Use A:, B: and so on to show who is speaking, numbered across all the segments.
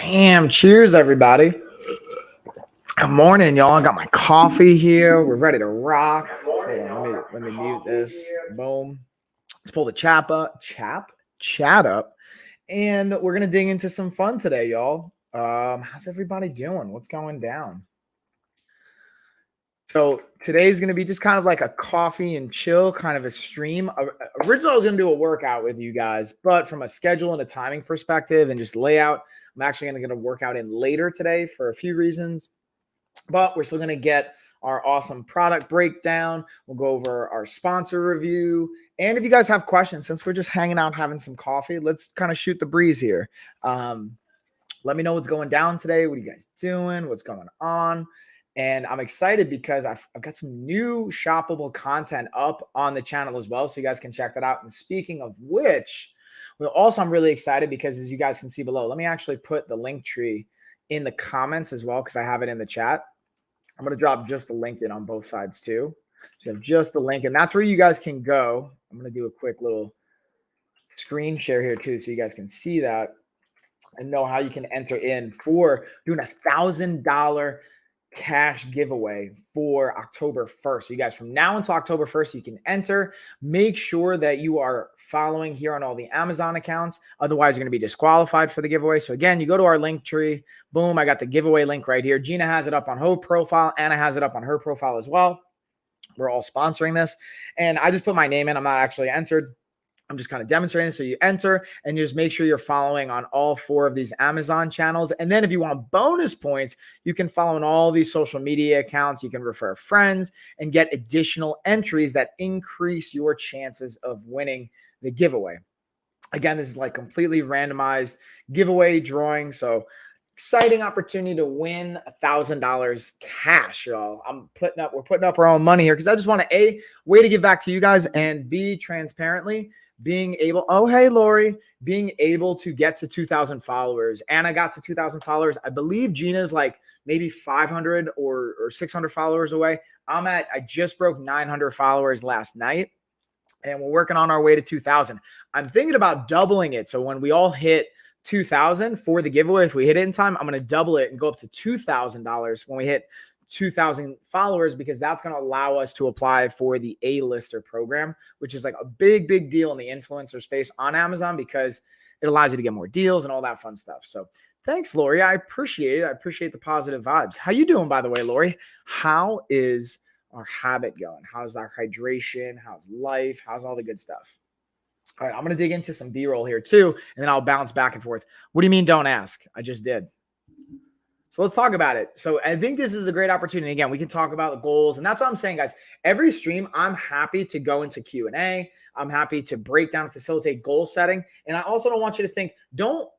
A: Bam. Cheers, everybody. Good morning, y'all. I got my coffee here. We're ready to rock. Hold on, let me mute this. Boom. Let's pull the chat up. And we're gonna dig into some fun today, y'all. How's everybody doing? What's going down? So today's going to be just kind of like a coffee and chill kind of a stream. Originally, I was going to do a workout with you guys, but from a schedule and a timing perspective and just layout, I'm actually going to work out in later today for a few reasons. But we're still going to get our awesome product breakdown. We'll go over our sponsor review. And if you guys have questions, since we're just hanging out having some coffee, let's kind of shoot the breeze here. Let me know what's going down today. What are you guys doing? What's going on? And I'm excited because I've got some new shoppable content up on the channel as well. So you guys can check that out. And speaking of which, I'm really excited because as you guys can see below, let me actually put the link tree in the comments as well because I have it in the chat. I'm going to drop just the link in on both sides too. So you have just the link, and that's where you guys can go. I'm going to do a quick little screen share here too so you guys can see that and know how you can enter in for doing $1,000 cash giveaway for October 1st. So you guys, from now until October 1st, you can enter. Make sure that you are following here on all the Amazon accounts. Otherwise, you're going to be disqualified for the giveaway. So again, you go to our link tree. Boom, I got the giveaway link right here. Gina has it up on her profile. Anna has it up on her profile as well. We're all sponsoring this. And I just put my name in. I'm not actually entered. I'm just kind of demonstrating. So you enter and you just make sure you're following on all 4 of these Amazon channels. And then if you want bonus points, you can follow on all these social media accounts. You can refer friends and get additional entries that increase your chances of winning the giveaway. Again, this is like completely randomized giveaway drawing. So exciting opportunity to win $1,000 cash, y'all. We're putting up our own money here because I just want to A, way to give back to you guys, and B, transparently being able, oh, hey, Lori, being able to get to 2,000 followers. And I got to 2,000 followers. I believe Gina's like maybe 500 or 600 followers away. I just broke 900 followers last night, and we're working on our way to 2,000. I'm thinking about doubling it. So when we all hit 2,000 for the giveaway, if we hit it in time, I'm going to double it and go up to $2,000 when we hit 2,000 followers, because that's going to allow us to apply for the A-lister program, which is like a big, big deal in the influencer space on Amazon because it allows you to get more deals and all that fun stuff. So thanks, Lori. I appreciate it. I appreciate the positive vibes. How you doing, by the way, Lori? How is our habit going? How's our hydration? How's life? How's all the good stuff? All right, I'm going to dig into some B-roll here too, and then I'll bounce back and forth. What do you mean don't ask? I just did. So let's talk about it. So I think this is a great opportunity. Again, we can talk about the goals, and that's what I'm saying, guys. Every stream, I'm happy to go into Q&A. I'm happy to break down, facilitate goal setting. And I also don't want you to think, don't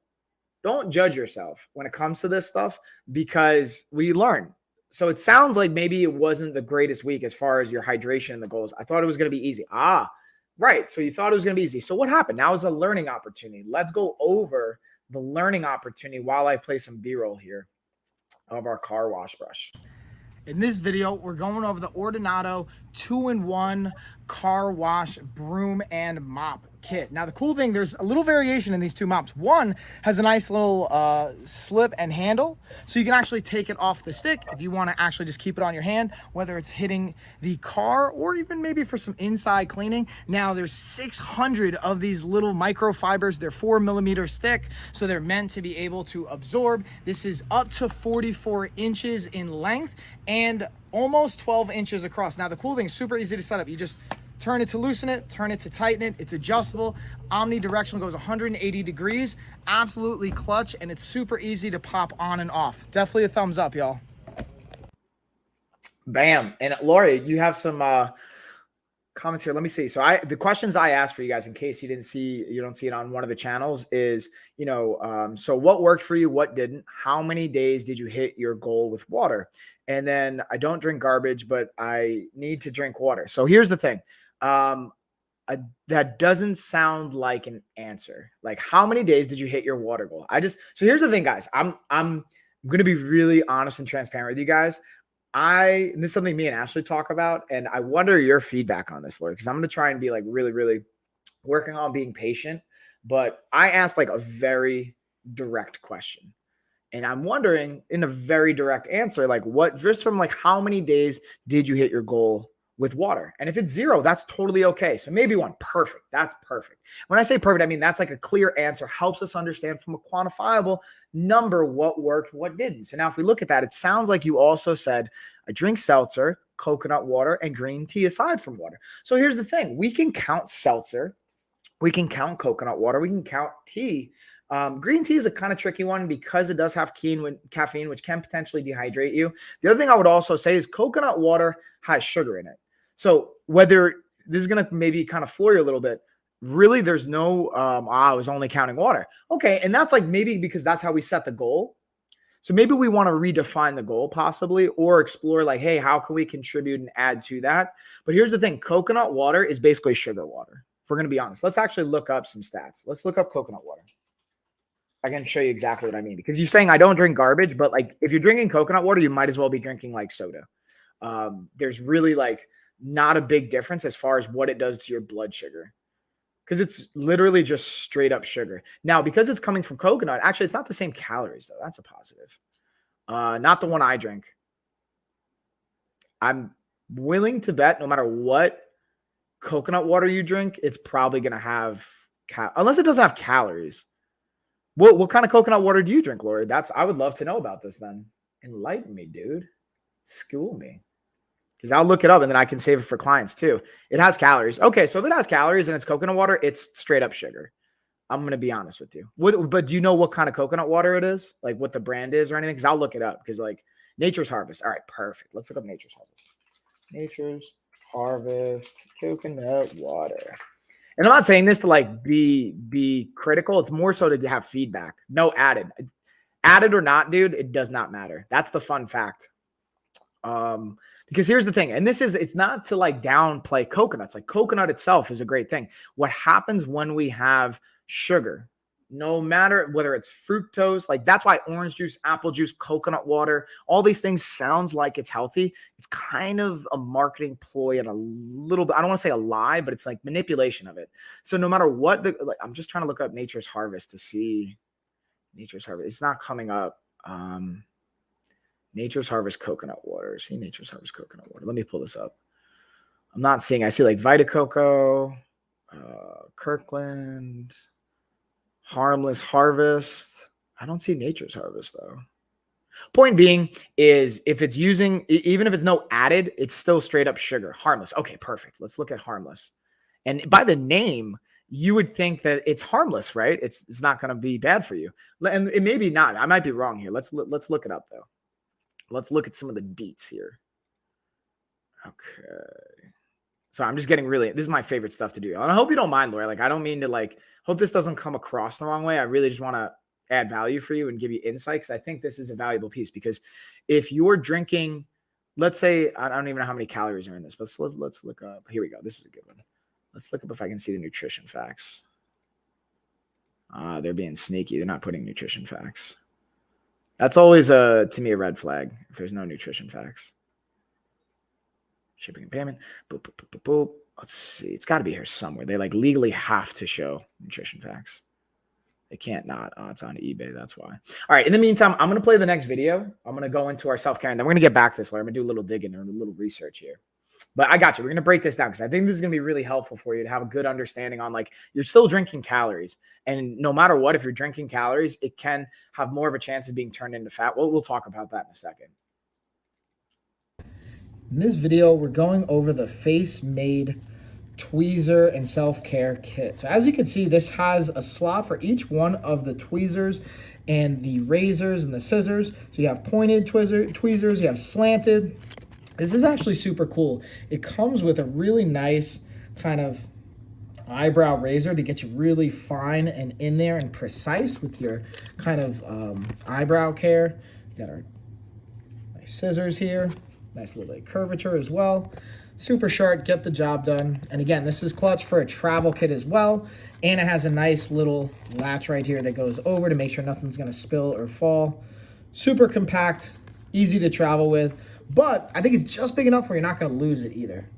A: judge yourself when it comes to this stuff because we learn. So it sounds like maybe it wasn't the greatest week as far as your hydration and the goals. I thought it was going to be easy. Right. So you thought it was going to be easy. So what happened? Now is a learning opportunity. Let's go over the learning opportunity while I play some B-roll here of our car wash brush. In this video, we're going over the Ordinato 2-in-1 car wash broom and mop kit. Now, the cool thing, there's a little variation in these 2 mops. One has a nice little slip and handle, so you can actually take it off the stick if you want to actually just keep it on your hand, whether it's hitting the car or even maybe for some inside cleaning. Now, there's 600 of these little microfibers. They're 4mm thick, so they're meant to be able to absorb. This is up to 44 inches in length and almost 12 inches across. Now, the cool thing is super easy to set up. You just turn it to loosen it, turn it to tighten it. It's adjustable, omnidirectional, goes 180 degrees, absolutely clutch, and it's super easy to pop on and off. Definitely a thumbs up, y'all. Bam. And Lori, you have some comments here. Let me see. So the questions I asked for you guys, in case you don't see it on one of the channels, is, so what worked for you? What didn't? How many days did you hit your goal with water? And then I don't drink garbage, but I need to drink water. So here's the thing. That doesn't sound like an answer. Like, how many days did you hit your water goal? So here's the thing, guys. I'm going to be really honest and transparent with you guys. And this is something me and Ashley talk about, and I wonder your feedback on this, Lori, because I'm going to try and be like really, really working on being patient. But I asked like a very direct question. And I'm wondering, in a very direct answer, like what, just from like how many days did you hit your goal with water? And if it's 0, that's totally okay. So maybe 1, perfect. That's perfect. When I say perfect, I mean that's like a clear answer, helps us understand from a quantifiable number what worked, what didn't. So now if we look at that, it sounds like you also said, I drink seltzer, coconut water, and green tea aside from water. So here's the thing. We can count seltzer, we can count coconut water, we can count tea. Green tea is a kind of tricky one because it does have caffeine, which can potentially dehydrate you. The other thing I would also say is coconut water has sugar in it. So whether this is going to maybe kind of floor you a little bit, really there's no, I was only counting water. Okay. And that's like maybe because that's how we set the goal. So maybe we want to redefine the goal possibly, or explore like, hey, how can we contribute and add to that? But here's the thing. Coconut water is basically sugar water. If we're going to be honest, let's actually look up some stats. Let's look up coconut water. I can show you exactly what I mean, because you're saying I don't drink garbage, but like if you're drinking coconut water, you might as well be drinking like soda. There's really like not a big difference as far as what it does to your blood sugar, because it's literally just straight up sugar. Now, because it's coming from coconut, actually, it's not the same calories though. That's a positive. Not the one I drink. I'm willing to bet no matter what coconut water you drink, it's probably going to have, unless it doesn't have calories. What kind of coconut water do you drink, Lori? I would love to know about this then. Enlighten me, dude. School me. Because I'll look it up and then I can save it for clients too. It has calories. Okay, so if it has calories and it's coconut water, it's straight up sugar. I'm going to be honest with you. But do you know what kind of coconut water it is? Like what the brand is or anything? Because I'll look it up. Because like Nature's Harvest. All right, perfect. Let's look up Nature's Harvest. Nature's Harvest coconut water. And I'm not saying this to like be critical. It's more so to have feedback. No added. Added or not, dude, it does not matter. That's the fun fact. Because here's the thing, and it's not to like downplay coconuts. Like coconut itself is a great thing. What happens when we have sugar, no matter whether it's fructose, like that's why orange juice, apple juice, coconut water, all these things sounds like it's healthy. It's kind of a marketing ploy and a little bit, I don't want to say a lie, but it's like manipulation of it. So no matter what, I'm just trying to look up Nature's Harvest to see Nature's Harvest. It's not coming up. Nature's Harvest coconut water. See Nature's Harvest coconut water. Let me pull this up. I'm not seeing. I see like Vita Coco, Kirkland, Harmless Harvest. I don't see Nature's Harvest though. Point being is if it's using, even if it's no added, it's still straight up sugar. Harmless. Okay, perfect. Let's look at Harmless. And by the name, you would think that it's harmless, right? It's not going to be bad for you. And it may be not. I might be wrong here. Let's look it up though. Let's look at some of the deets here. Okay. So I'm just getting this is my favorite stuff to do. And I hope you don't mind, Laura. Like, I don't mean to hope this doesn't come across the wrong way. I really just want to add value for you and give you insights. I think this is a valuable piece because if you're drinking, let's say, I don't even know how many calories are in this, but let's look up. Here we go. This is a good one. Let's look up if I can see the nutrition facts. They're being sneaky. They're not putting nutrition facts. That's always to me a red flag if there's no nutrition facts. Shipping and payment. Boop, boop, boop, boop, boop. Let's see. It's got to be here somewhere. They like legally have to show nutrition facts. They can't not. It's on eBay. That's why. All right. In the meantime, I'm going to play the next video. I'm going to go into our self-care and then we're going to get back to this. I'm going to do a little digging or a little research here. But I got you. We're going to break this down because I think this is going to be really helpful for you to have a good understanding on like you're still drinking calories. And no matter what, if you're drinking calories, it can have more of a chance of being turned into fat. We'll talk about that in a second. In this video, we're going over the Face Made tweezer and self-care kit. So as you can see, this has a slot for each one of the tweezers and the razors and the scissors. So you have pointed tweezers, you have slanted. This is actually super cool. It comes with a really nice kind of eyebrow razor to get you really fine and in there and precise with your kind of eyebrow care. You got our nice scissors here, nice little curvature as well. Super sharp, get the job done. And again, this is clutch for a travel kit as well. And it has a nice little latch right here that goes over to make sure nothing's gonna spill or fall. Super compact, easy to travel with. But I think it's just big enough where you're not going to lose it either.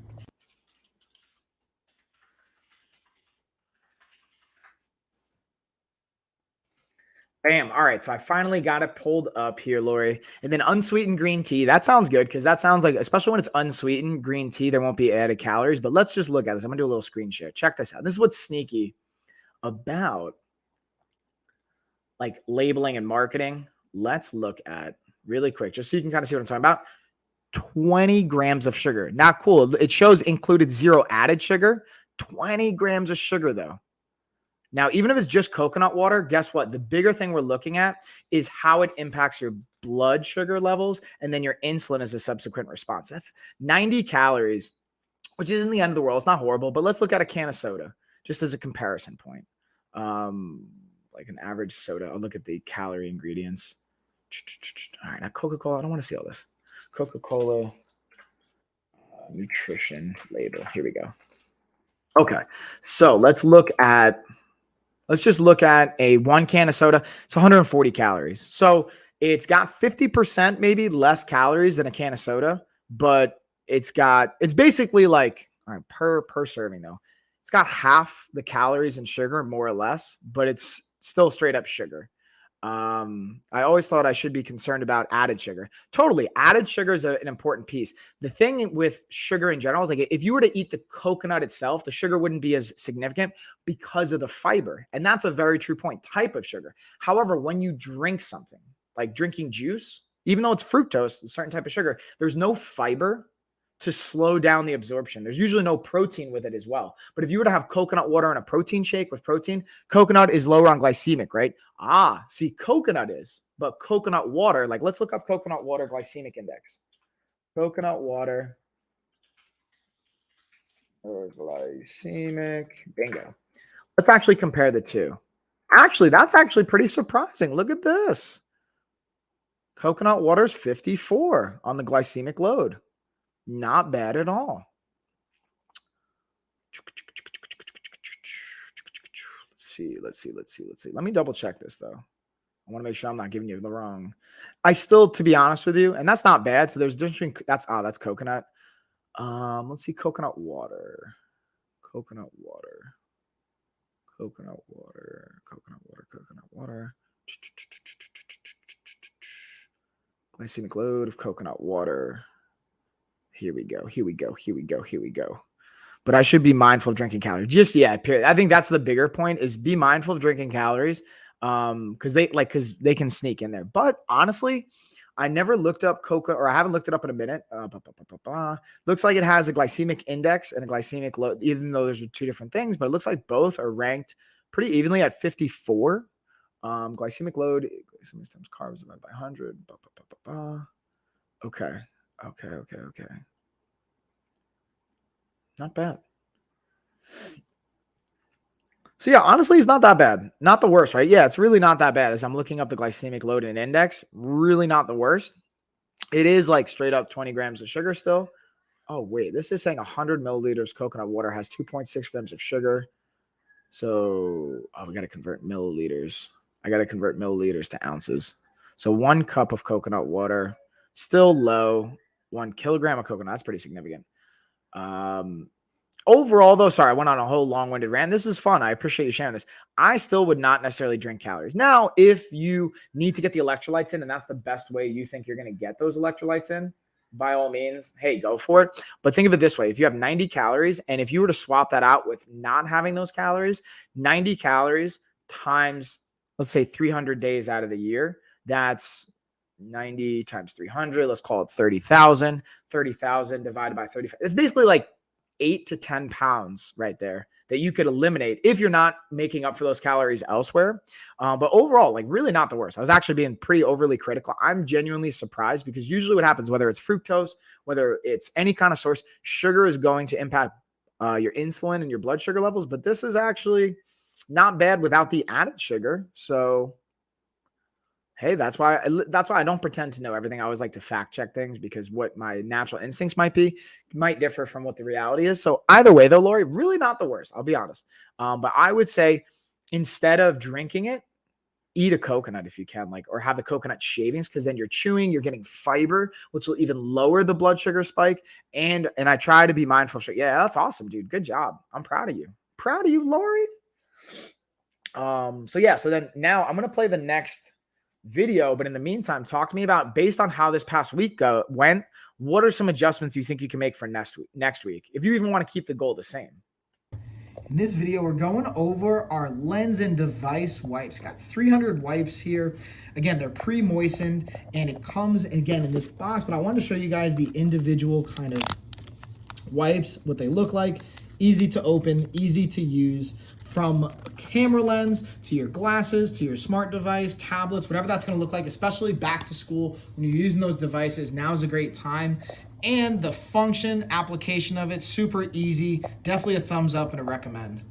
A: Bam. All right. So I finally got it pulled up here, Lori. And then unsweetened green tea. That sounds good because that sounds like, especially when it's unsweetened green tea, there won't be added calories. But let's just look at this. I'm going to do a little screen share. Check this out. This is what's sneaky about like labeling and marketing. Let's look at really quick, just so you can kind of see what I'm talking about. 20 grams of sugar. Not cool. It shows included 0 added sugar. 20 grams of sugar, though. Now, even if it's just coconut water, guess what? The bigger thing we're looking at is how it impacts your blood sugar levels and then your insulin as a subsequent response. That's 90 calories, which isn't the end of the world. It's not horrible, but let's look at a can of soda just as a comparison point. Like an average soda. I'll look at the calorie ingredients. All right, now Coca-Cola. I don't want to see all this. Coca-Cola nutrition label. Here we go. Okay, so let's just look at a 1 can of soda. It's 140 calories. So it's got 50% maybe less calories than a can of soda, but it's basically like, all right, per serving though. It's got half the calories in sugar, more or less, but it's still straight up sugar. I always thought I should be concerned about added sugar. Totally. Added sugar is an important piece. The thing with sugar in general is like if you were to eat the coconut itself, the sugar wouldn't be as significant because of the fiber. And that's a very true point. Type of sugar. However, when you drink something like drinking juice, even though it's fructose, a certain type of sugar, there's no fiber to slow down the absorption. There's usually no protein with it as well. But if you were to have coconut water in a protein shake with protein, coconut is lower on glycemic, right? See, coconut is, but coconut water, like let's look up coconut water glycemic index. Coconut water or glycemic, bingo. Let's actually compare the two. Actually, that's actually pretty surprising. Look at this. Coconut water is 54 on the glycemic load. Not bad at all. Let's see. Let me double check this though. I want to make sure I'm not giving you the wrong. I still, to be honest with you, and that's not bad. So there's a difference between that's coconut. Let's see, coconut water. Glycemic load of coconut water. Here we go. But I should be mindful of drinking calories. Period. I think that's the bigger point is be mindful of drinking calories because they can sneak in there. But honestly, I never looked up coconut, or I haven't looked it up in a minute. Looks like it has a glycemic index and a glycemic load, even though those are two different things. But it looks like both are ranked pretty evenly at 54. Glycemic load, glycemic times carbs divided by 100. Okay. Not bad. So yeah, honestly, it's not that bad. Not the worst, right? Yeah, it's really not that bad. As I'm looking up the glycemic load and index, really not the worst. It is like straight up 20 grams of sugar still. Oh, wait, this is saying 100 milliliters coconut water has 2.6 grams of sugar. So we got to convert milliliters. I got to convert milliliters to ounces. So 1 cup of coconut water, still low. 1 kilogram of coconut. That's pretty significant. Overall, though, sorry, I went on a whole long-winded rant. This is fun. I appreciate you sharing this. I still would not necessarily drink calories. Now, if you need to get the electrolytes in, and that's the best way you think you're going to get those electrolytes in, by all means, hey, go for it. But think of it this way. If you have 90 calories, and if you were to swap that out with not having those calories, 90 calories times, let's say 300 days out of the year, that's 90 times 300. Let's call it 30,000. 30,000 divided by 35. It's basically like 8 to 10 pounds right there that you could eliminate if you're not making up for those calories elsewhere. But overall, like really not the worst. I was actually being pretty overly critical. I'm genuinely surprised because usually what happens, whether it's fructose, whether it's any kind of source, sugar is going to impact your insulin and your blood sugar levels. But this is actually not bad without the added sugar. So hey, that's why I don't pretend to know everything. I always like to fact check things because what my natural instincts might differ from what the reality is. So either way, though, Lori, really not the worst. I'll be honest. But I would say instead of drinking it, eat a coconut if you can, or have the coconut shavings because then you're chewing, you're getting fiber, which will even lower the blood sugar spike. And I try to be mindful of sugar. Yeah, that's awesome, dude. Good job. I'm proud of you. Proud of you, Lori. So yeah, so then now I'm going to play the next video, but in the meantime, talk to me about, based on how this past week went, what are some adjustments you think you can make for next week, if you even want to keep the goal the same?
B: In this video, we're going over our lens and device wipes. Got 300 wipes here. Again, they're pre-moistened, and it comes, again, in this box, but I wanted to show you guys the individual kind of wipes, what they look like. Easy to open, easy to use, from camera lens to your glasses to your smart device, tablets, whatever that's going to look like, especially back to school when you're using those devices. Now is a great time. And the function application of it, super easy. Definitely a thumbs up and a recommend.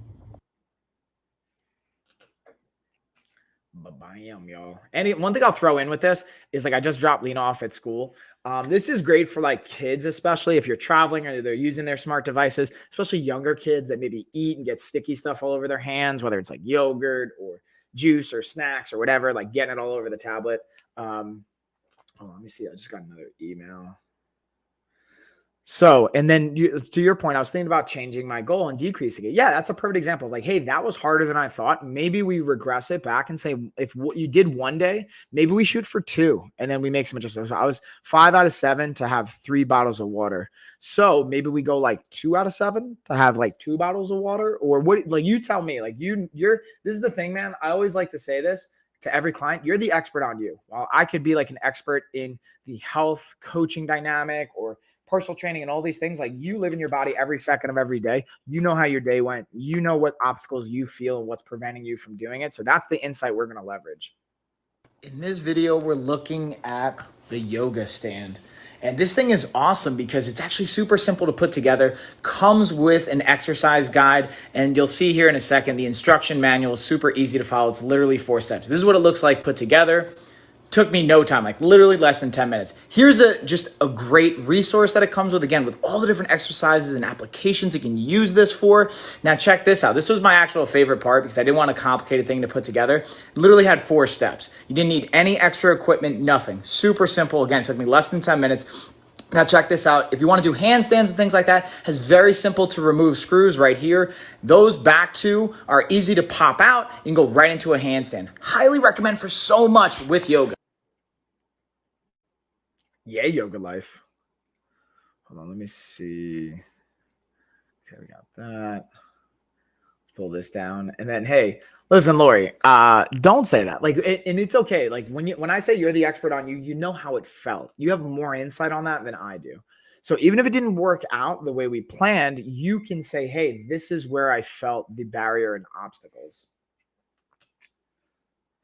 A: Bam, y'all. And one thing I'll throw in with this is, like, I just dropped Lena off at school. This is great for like kids, especially if you're traveling or they're using their smart devices, especially younger kids that maybe eat and get sticky stuff all over their hands, whether it's like yogurt or juice or snacks or whatever, like getting it all over the tablet. Let me see. I just got another email. So, and then to your point, I was thinking about changing my goal and decreasing it. Yeah, that's a perfect example. Like, hey, that was harder than I thought. Maybe we regress it back and say, if what you did one day, maybe we shoot for 2, and then we make some adjustments. So I was 5 out of 7 to have 3 bottles of water. So maybe we go like 2 out of 7 to have like 2 bottles of water, or what? Like, you tell me. Like, you're. This is the thing, man. I always like to say this to every client: you're the expert on you. While I could be like an expert in the health coaching dynamic or personal training and all these things, like, you live in your body every second of every day. You know how your day went. You know what obstacles you feel and what's preventing you from doing it. So that's the insight we're going to leverage. In this video, we're looking at the yoga stand. And this thing is awesome because it's actually super simple to put together, comes with an exercise guide, and you'll see here in a second, the instruction manual is super easy to follow. It's literally 4 steps. This is what it looks like put together. Took me no time, like literally less than 10 minutes. Here's just a great resource that it comes with, again, with all the different exercises and applications you can use this for. Now check this out. This was my actual favorite part because I didn't want a complicated thing to put together. It literally had 4 steps. You didn't need any extra equipment, nothing. Super simple. Again, it took me less than 10 minutes. Now check this out. If you want to do handstands and things like that, has very simple to remove screws right here. Those back 2 are easy to pop out. You can go right into a handstand. Highly recommend for so much with yoga. Yeah, yoga life. Hold on, let me see. Okay, we got that. Let's pull this down. And then, hey, listen, Lori, don't say that. Like, and it's okay. Like, when I say you're the expert on you, you know how it felt. You have more insight on that than I do. So even if it didn't work out the way we planned, you can say, hey, this is where I felt the barrier and obstacles.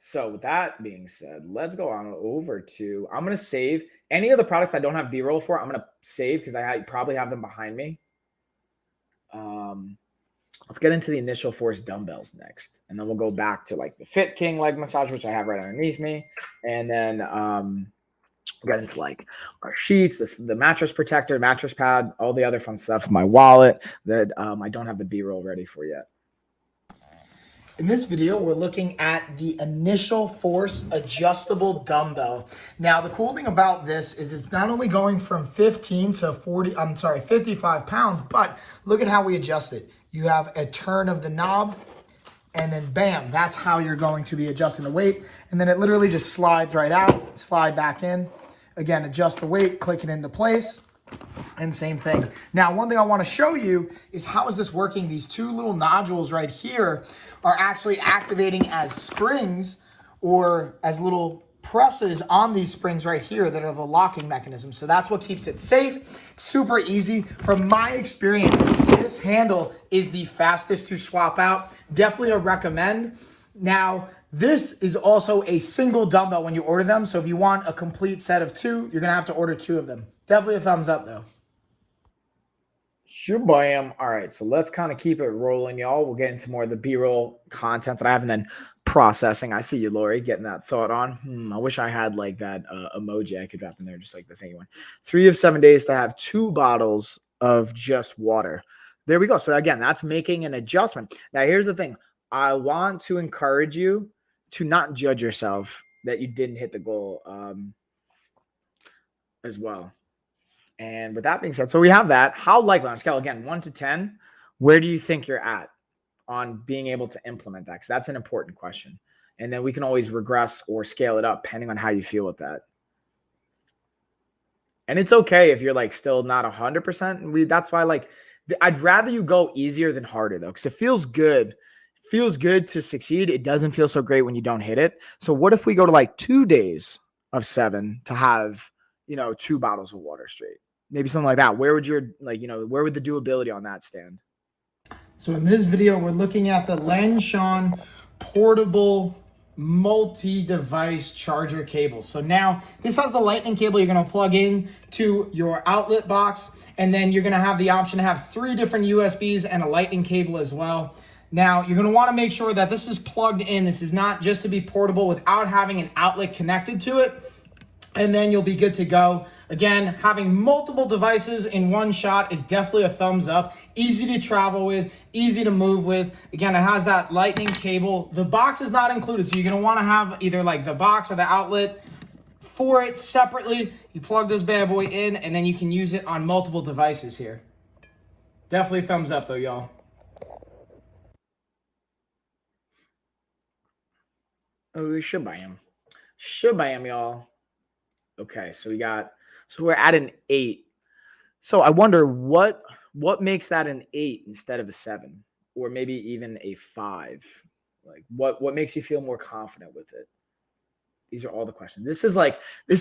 A: So with that being said, let's go on over to, I'm going to save any of the products that don't have B-roll for. I'm going to save because I probably have them behind me. Let's get into the initial force dumbbells next. And then we'll go back to like the Fit King leg massage, which I have right underneath me. And then get into like our sheets, the mattress protector, mattress pad, all the other fun stuff, my wallet that I don't have the B-roll ready for yet.
B: In this video, we're looking at the initial force adjustable dumbbell. Now, the cool thing about this is it's not only going from 55 pounds, but look at how we adjust it. You have a turn of the knob, and then bam, that's how you're going to be adjusting the weight. And then it literally just slides right out, slide back in. Again, adjust the weight, click it into place. And same thing. Now, one thing I want to show you is how is this working? These 2 little nodules right here are actually activating as springs or as little presses on these springs right here that are the locking mechanism. So that's what keeps it safe. Super easy. From my experience, this handle is the fastest to swap out. Definitely a recommend. Now, this is also a single dumbbell when you order them. So if you want a complete set of 2, you're going to have to order 2 of them. Definitely a thumbs up, though.
A: Sure, bam. All right, so let's kind of keep it rolling, y'all. We'll get into more of the B-roll content that I have, and then processing. I see you, Lori, getting that thought on. I wish I had like that emoji I could drop in there, just like the thingy one. 3 of 7 days to have 2 bottles of just water. There we go. So again, that's making an adjustment. Now, here's the thing. I want to encourage you to not judge yourself that you didn't hit the goal as well. And with that being said, so we have that. How likely on a scale, again, 1 to 10, where do you think you're at? on being able to implement that, because that's an important question. And then we can always regress or scale it up depending on how you feel with that. And it's okay if you're like still not 100%. That's why like I'd rather you go easier than harder though, because it feels good. It feels good to succeed. It doesn't feel so great when you don't hit it. So what if we go to like 2 days of 7 to have, 2 bottles of water straight? Maybe something like that. Where would your where would the doability on that stand?
B: So in this video, we're looking at the Lanshan portable multi-device charger cable. So now this has the lightning cable you're going to plug in to your outlet box, and then you're going to have the option to have 3 different USBs and a lightning cable as well. Now you're going to want to make sure that this is plugged in. This is not just to be portable without having an outlet connected to it, and then you'll be good to go. Again, having multiple devices in one shot is definitely a thumbs up. Easy to travel with, easy to move with. Again, it has that lightning cable. The box is not included, so you're gonna wanna have either like the box or the outlet for it separately. You plug this bad boy in, and then you can use it on multiple devices here. Definitely thumbs up though, y'all.
A: Oh, we should buy him. Should buy him, y'all. Okay, so we're at an 8. So I wonder what makes that an 8 instead of a 7, or maybe even a 5. Like what makes you feel more confident with it? These are all the questions. This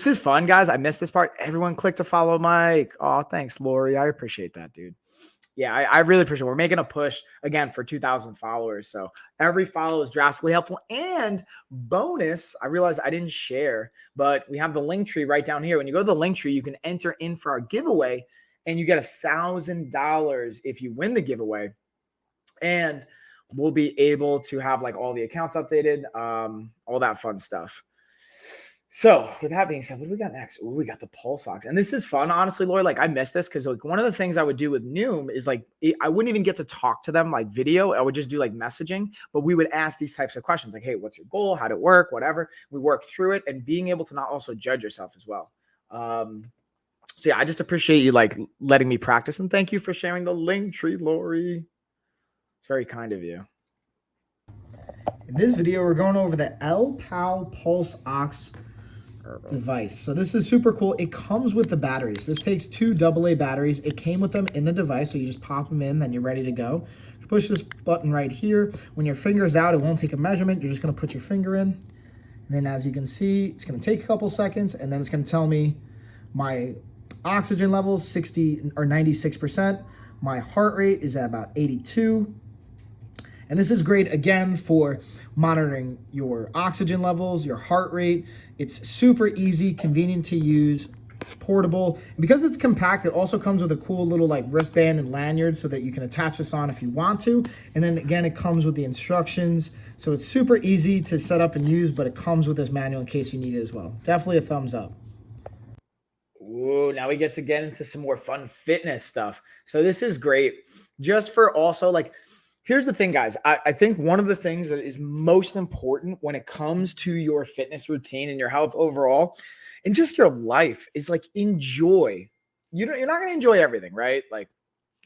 A: is fun, guys. I missed this part. Everyone click to follow Mike. Oh, thanks, Lori. I appreciate that, dude. Yeah, I really appreciate it. We're making a push again for 2,000 followers. So every follow is drastically helpful. And bonus, I realized I didn't share, but we have the link tree right down here. When you go to the link tree, you can enter in for our giveaway, and you get $1,000 if you win the giveaway. And we'll be able to have like all the accounts updated, all that fun stuff. So with that being said, what do we got next? Ooh, we got the pulse ox. And this is fun, honestly, Lori. Like I missed this because like one of the things I would do with Noom is like I wouldn't even get to talk to them like video. I would just do like messaging, but we would ask these types of questions like, hey, what's your goal? How'd it work? Whatever. We work through it, and being able to not also judge yourself as well. So yeah, I just appreciate you like letting me practice, and thank you for sharing the link tree, Lori. It's very kind of you.
B: In this video, we're going over the L-POW Pulse Ox device. So this is super cool. It comes with the batteries. This takes 2 AA batteries. It came with them in the device, so you just pop them in, then you're ready to go. You push this button right here. When your finger's out, it won't take a measurement. You're just going to put your finger in. And then as you can see, it's going to take a couple seconds, and then it's going to tell me my oxygen levels 60 or 96%. My heart rate is at about 82. And this is great, again, for monitoring your oxygen levels, your heart rate. It's super easy, convenient to use, portable. And because it's compact, it also comes with a cool little like wristband and lanyard so that you can attach this on if you want to. And then again, it comes with the instructions. So it's super easy to set up and use, but it comes with this manual in case you need it as well. Definitely a thumbs up.
A: Ooh, now we get into some more fun fitness stuff. So this is great. Just for also like, here's the thing, guys. I think one of the things that is most important when it comes to your fitness routine and your health overall and just your life is like enjoy. You're not going to enjoy everything, right? Like,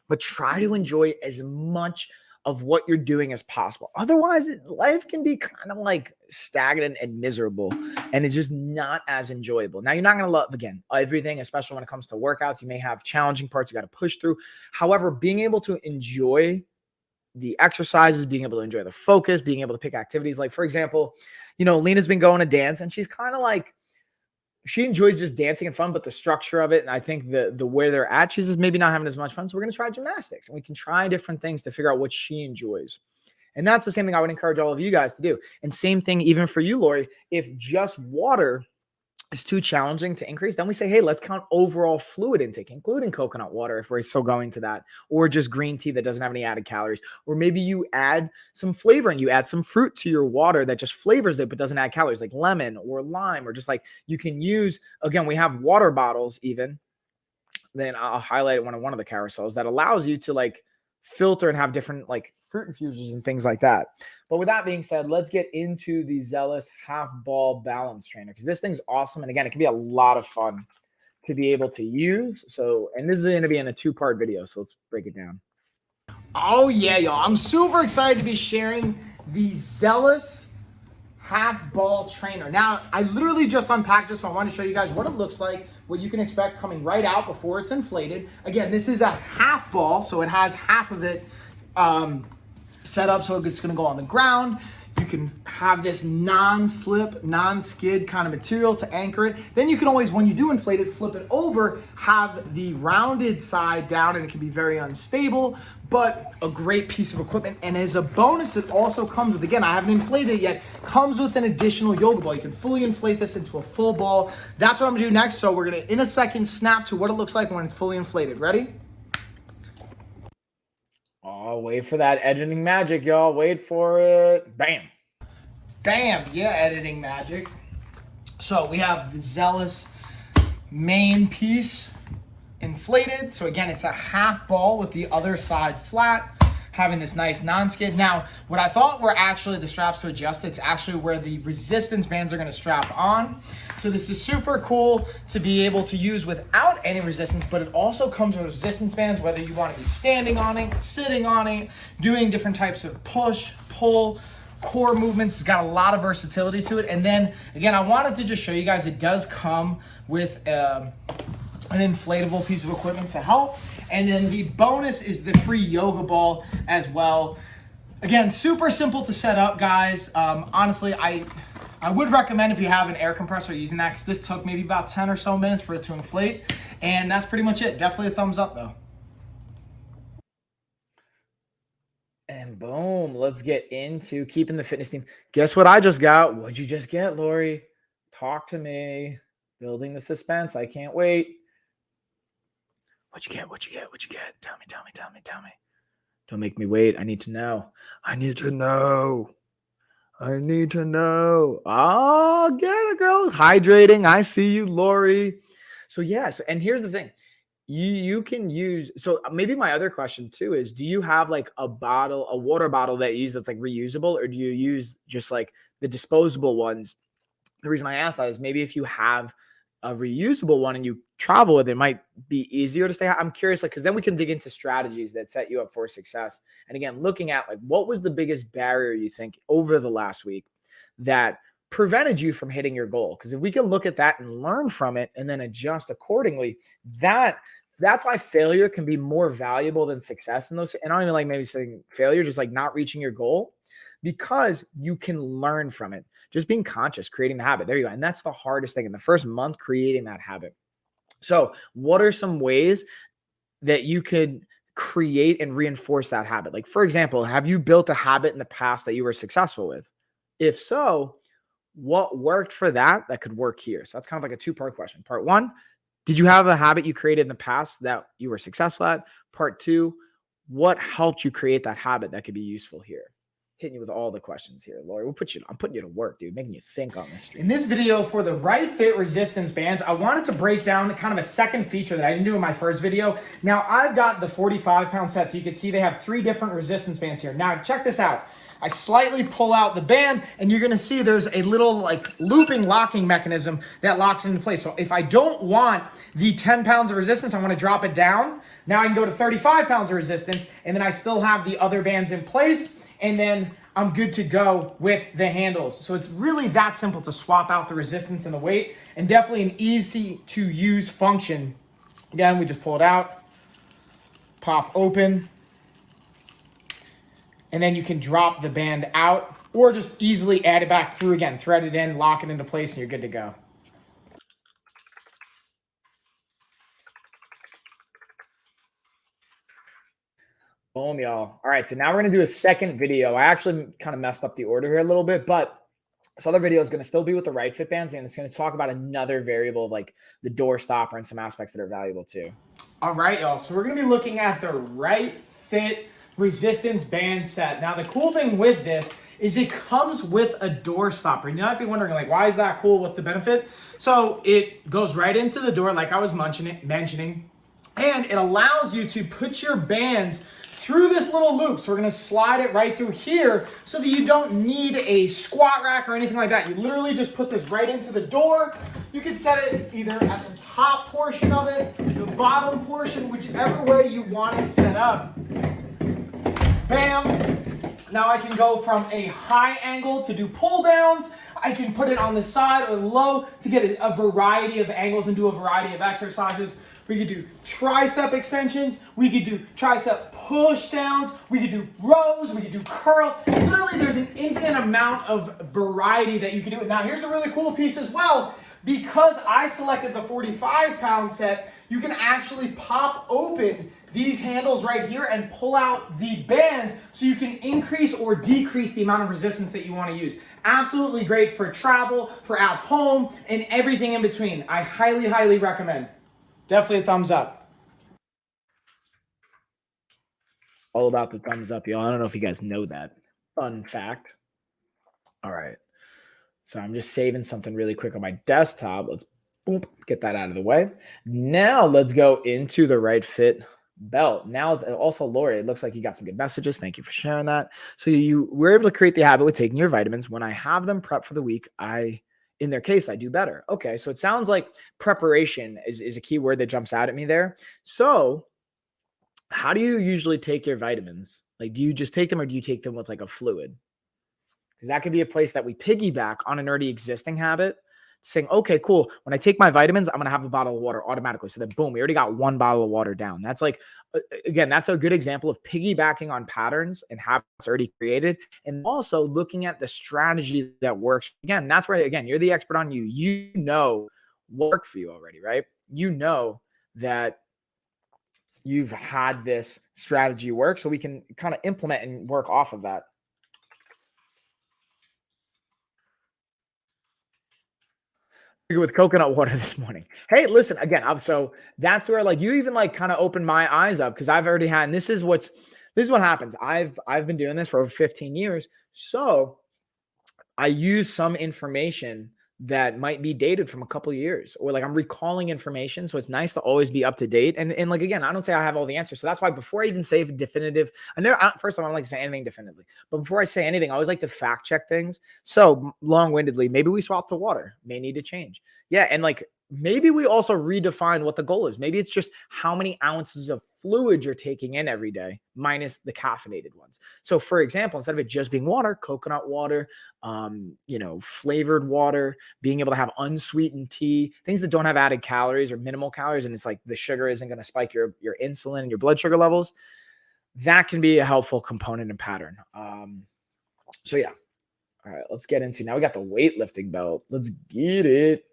A: but try to enjoy as much of what you're doing as possible. Otherwise, life can be kind of like stagnant and miserable, and it's just not as enjoyable. Now, you're not going to love, again, everything, especially when it comes to workouts. You may have challenging parts you got to push through. However, being able to enjoy the exercises, being able to enjoy the focus, being able to pick activities. Like, for example, Lena's been going to dance, and she's kind of like, she enjoys just dancing and fun, but the structure of it, and I think the where they're at, she's just maybe not having as much fun. So we're going to try gymnastics, and we can try different things to figure out what she enjoys. And that's the same thing I would encourage all of you guys to do. And same thing even for you, Lori. If just water is too challenging to increase, then we say, hey, let's count overall fluid intake, including coconut water if we're still going to that, or just green tea that doesn't have any added calories. Or maybe you add some flavor and you add some fruit to your water that just flavors it but doesn't add calories, like lemon or lime, or just like you can use, again, we have water bottles even. Then I'll highlight one of the carousels that allows you to like filter and have different like fruit infusers and things like that. But with that being said, let's get into the Zealous half ball balance trainer, because this thing's awesome. And again, it can be a lot of fun to be able to use. So, and this is going to be in a 2-part video. So let's break it down.
B: Oh yeah, y'all. I'm super excited to be sharing the Zealous half ball trainer. Now, I literally just unpacked this, so I want to show you guys what it looks like, what you can expect coming right out before it's inflated. Again, this is a half ball, so it has half of it set up so it's going to go on the ground. You can have this non-slip, non-skid kind of material to anchor it. Then you can always, when you do inflate it, flip it over, have the rounded side down, and it can be very unstable, but a great piece of equipment. And as a bonus, it also comes with, again, I haven't inflated it yet, comes with an additional yoga ball. You can fully inflate this into a full ball. That's what I'm gonna do next. So we're gonna, in a second, snap to what it looks like when it's fully inflated. Ready?
A: Oh, wait for that editing magic, y'all. Wait for it. Bam.
B: Bam. Yeah, editing magic. So we have the Zealous main piece inflated. So again, it's a half ball with the other side flat, having this nice non-skid. Now, what I thought were actually the straps to adjust, it's actually where the resistance bands are gonna strap on. So this is super cool to be able to use without any resistance, but it also comes with resistance bands, whether you wanna be standing on it, sitting on it, doing different types of push, pull, core movements. It's got a lot of versatility to it. And then again, I wanted to just show you guys, it does come with an inflatable piece of equipment to help. And then the bonus is the free yoga ball as well. Again, super simple to set up, guys. Honestly, I would recommend, if you have an air compressor, using that, because this took maybe about 10 or so minutes for it to inflate. And that's pretty much it. Definitely a thumbs up though.
A: And boom, let's get into keeping the fitness theme. Guess what I just got? What'd you just get, Lori? Talk to me. Building the suspense. I can't wait. What'd you get? What'd you get? What'd you get? Tell me. Don't make me wait. I need to know. I need to know. Oh, get it, girl. Hydrating. I see you, Lori. So yes, and here's the thing. You can use, so maybe my other question too is, do you have like a water bottle that you use that's like reusable, or do you use just like the disposable ones? The reason I ask that is maybe if you have a reusable one and you travel with it, might be easier to stay. I'm curious, like, because then we can dig into strategies that set you up for success. And again, looking at like, what was the biggest barrier you think over the last week that prevented you from hitting your goal? Because if we can look at that and learn from it and then adjust accordingly, that's why failure can be more valuable than success in those. And I don't even like maybe saying failure, just like not reaching your goal, because you can learn from it. Just being conscious, creating the habit. There you go. And that's the hardest thing in the first month, creating that habit. So what are some ways that you could create and reinforce that habit? Like, for example, have you built a habit in the past that you were successful with? If so, what worked for that could work here? So that's kind of like a two-part question. Part one, did you have a habit you created in the past that you were successful at? Part two, what helped you create that habit that could be useful here? Hitting you with all the questions here, Lori. I'm putting you to work, dude, making you think on this stream.
B: In this video for the Right Fit resistance bands, I wanted to break down kind of a second feature that I didn't do in my first video. Now, I've got the 45-pound set, so you can see they have 3 different resistance bands here. Now, check this out. I slightly pull out the band, and you're gonna see there's a little like looping locking mechanism that locks into place. So if I don't want the 10 pounds of resistance, I wanna drop it down. Now I can go to 35 pounds of resistance, and then I still have the other bands in place, and then I'm good to go with the handles. So it's really that simple to swap out the resistance and the weight, and definitely an easy to use function. Again, we just pull it out, pop open, and then you can drop the band out or just easily add it back through again, thread it in, lock it into place, and you're good to go.
A: Boom, y'all. All right, so now we're going to do a second video. I actually kind of messed up the order here a little bit, but this other video is going to still be with the Right Fit bands, and it's going to talk about another variable of like the door stopper and some aspects that are valuable too.
B: All right, y'all. So we're going to be looking at the Right Fit resistance band set. Now, the cool thing with this is it comes with a door stopper. You might be wondering, like, why is that cool? What's the benefit? So it goes right into the door, like I was mentioning, and it allows you to put your bands through this little loop. So we're gonna slide it right through here so that you don't need a squat rack or anything like that. You literally just put this right into the door. You can set it either at the top portion of it, the bottom portion, whichever way you want it set up. Bam. Now I can go from a high angle to do pull downs. I can put it on the side or low to get a variety of angles and do a variety of exercises. We could do tricep extensions. We could do tricep push downs. We could do rows. We could do curls. Literally, there's an infinite amount of variety that you can do. Now, here's a really cool piece as well. Because I selected the 45-pound set, you can actually pop open these handles right here and pull out the bands so you can increase or decrease the amount of resistance that you want to use. Absolutely great for travel, for at home, and everything in between. I highly, highly recommend. Definitely a thumbs up.
A: All about the thumbs up, y'all. I don't know if you guys know that. Fun fact. All right. So I'm just saving something really quick on my desktop. Let's boom, get that out of the way. Now let's go into the Right Fit belt. Now it's also, Lori, it looks like you got some good messages. Thank you for sharing that. So you were able to create the habit with taking your vitamins. When I have them prepped for the week, in their case, I do better. Okay, so it sounds like preparation is a key word that jumps out at me there. So how do you usually take your vitamins? Like, do you just take them or do you take them with like a fluid? Because that could be a place that we piggyback on an already existing habit, saying, okay, cool. When I take my vitamins, I'm going to have a bottle of water automatically. So then boom, we already got one bottle of water down. That's like, again, that's a good example of piggybacking on patterns and habits already created. And also looking at the strategy that works. Again, that's where, again, you're the expert on you. You know what worked for you already, right? You know that you've had this strategy work, so we can kind of implement and work off of that. With coconut water this morning. Hey, listen, again, so that's where like you even like kind of opened my eyes up, because I've already had, and this is what happens. I've been doing this for over 15 years. So I use some information that might be dated from a couple of years, or like I'm recalling information. So it's nice to always be up to date. And like, again, I don't say I have all the answers. So that's why before I even say definitive, first of all, I don't like to say anything definitively, but before I say anything, I always like to fact check things. So long-windedly, maybe we swap to water, may need to change. Yeah. And like, maybe we also redefine what the goal is. Maybe it's just how many ounces of fluid you're taking in every day, minus the caffeinated ones. So for example, instead of it just being water, coconut water, flavored water, being able to have unsweetened tea, things that don't have added calories or minimal calories. And it's like the sugar isn't going to spike your insulin and your blood sugar levels. That can be a helpful component and pattern. So yeah. All right, let's get into, now we got the weightlifting belt. Let's get it.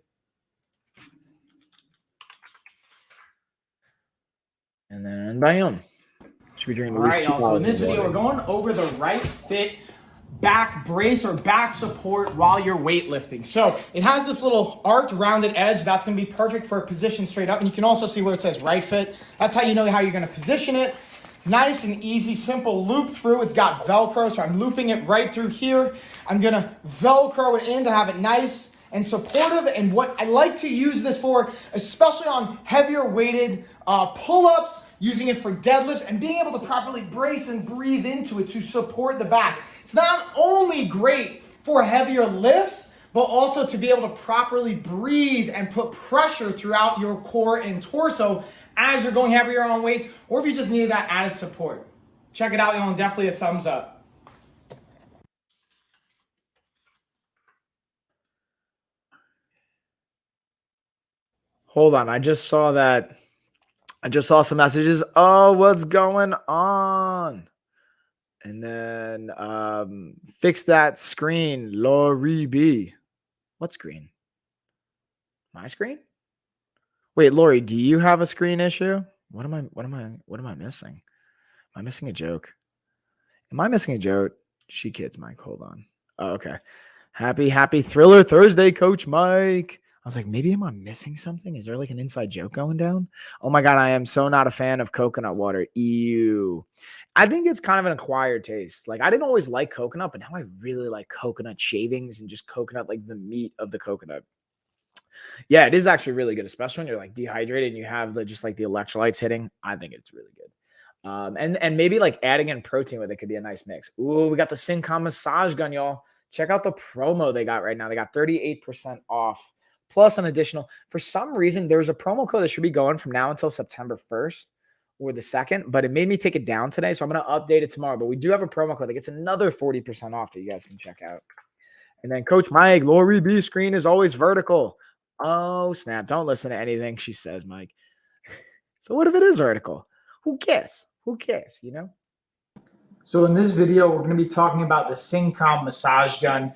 A: And then bam. Should be doing
B: all right, y'all. So in this video, we're going over the Right Fit back brace or back support while you're weightlifting. So it has this little arched rounded edge. That's going to be perfect for a position straight up. And you can also see where it says Right Fit. That's how you know how you're going to position it. Nice and easy, simple loop through. It's got Velcro, so I'm looping it right through here. I'm going to Velcro it in to have it nice and supportive. And what I like to use this for, especially on heavier weighted pull-ups, using it for deadlifts, and being able to properly brace and breathe into it to support the back. It's not only great for heavier lifts, but also to be able to properly breathe and put pressure throughout your core and torso as you're going heavier on weights, or if you just need that added support. Check it out, y'all, and definitely a thumbs up.
A: Hold on, I just saw some messages. Oh, what's going on? And then fix that screen, Lori B. What screen? My screen? Wait, Lori, do you have a screen issue? What am I missing? Am I missing a joke? Am I missing a joke? She kids, Mike. Hold on. Oh, okay. Happy Thriller Thursday, Coach Mike. I was like, maybe am I missing something? Is there like an inside joke going down? Oh my God, I am so not a fan of coconut water. Ew. I think it's kind of an acquired taste. Like I didn't always like coconut, but now I really like coconut shavings and just coconut, like the meat of the coconut. Yeah, it is actually really good, especially when you're like dehydrated and you have just like the electrolytes hitting. I think it's really good. And maybe like adding in protein with it could be a nice mix. Ooh, we got the Syncom massage gun, y'all. Check out the promo they got right now. They got 38% off plus an additional. For some reason, there's a promo code that should be going from now until September 1st, or the 2nd, but it made me take it down today. So I'm going to update it tomorrow. But we do have a promo code that gets another 40% off that you guys can check out. And then Coach Mike, Lori B screen is always vertical. Oh, snap. Don't listen to anything she says, Mike. So what if it is vertical? Who cares? Who cares, you know? So in this video, we're going to be talking about the Syncom massage gun.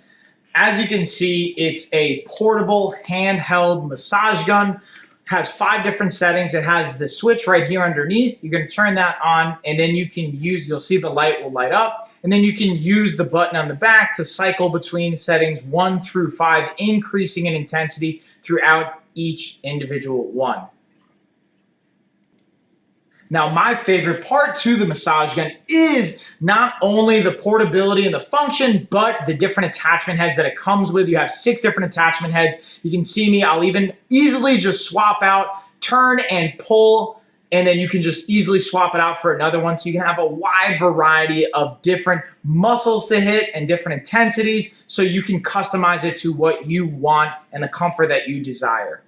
A: As you can see, it's a portable handheld massage gun. Has 5 different settings. It has the switch right here underneath. You're going to turn that on, and then you can you'll see the light will light up, and then you can use the button on the back to cycle between settings 1 through 5, increasing in intensity throughout each individual one. Now, my favorite part to the massage gun is not only the portability and the function, but the different attachment heads that it comes with. You have 6 different attachment heads. You can see me. I'll even easily just swap out, turn and pull, and then you can just easily swap it out for another one. So you can have a wide variety of different muscles to hit and different intensities, so you can customize it to what you want and the comfort that you desire.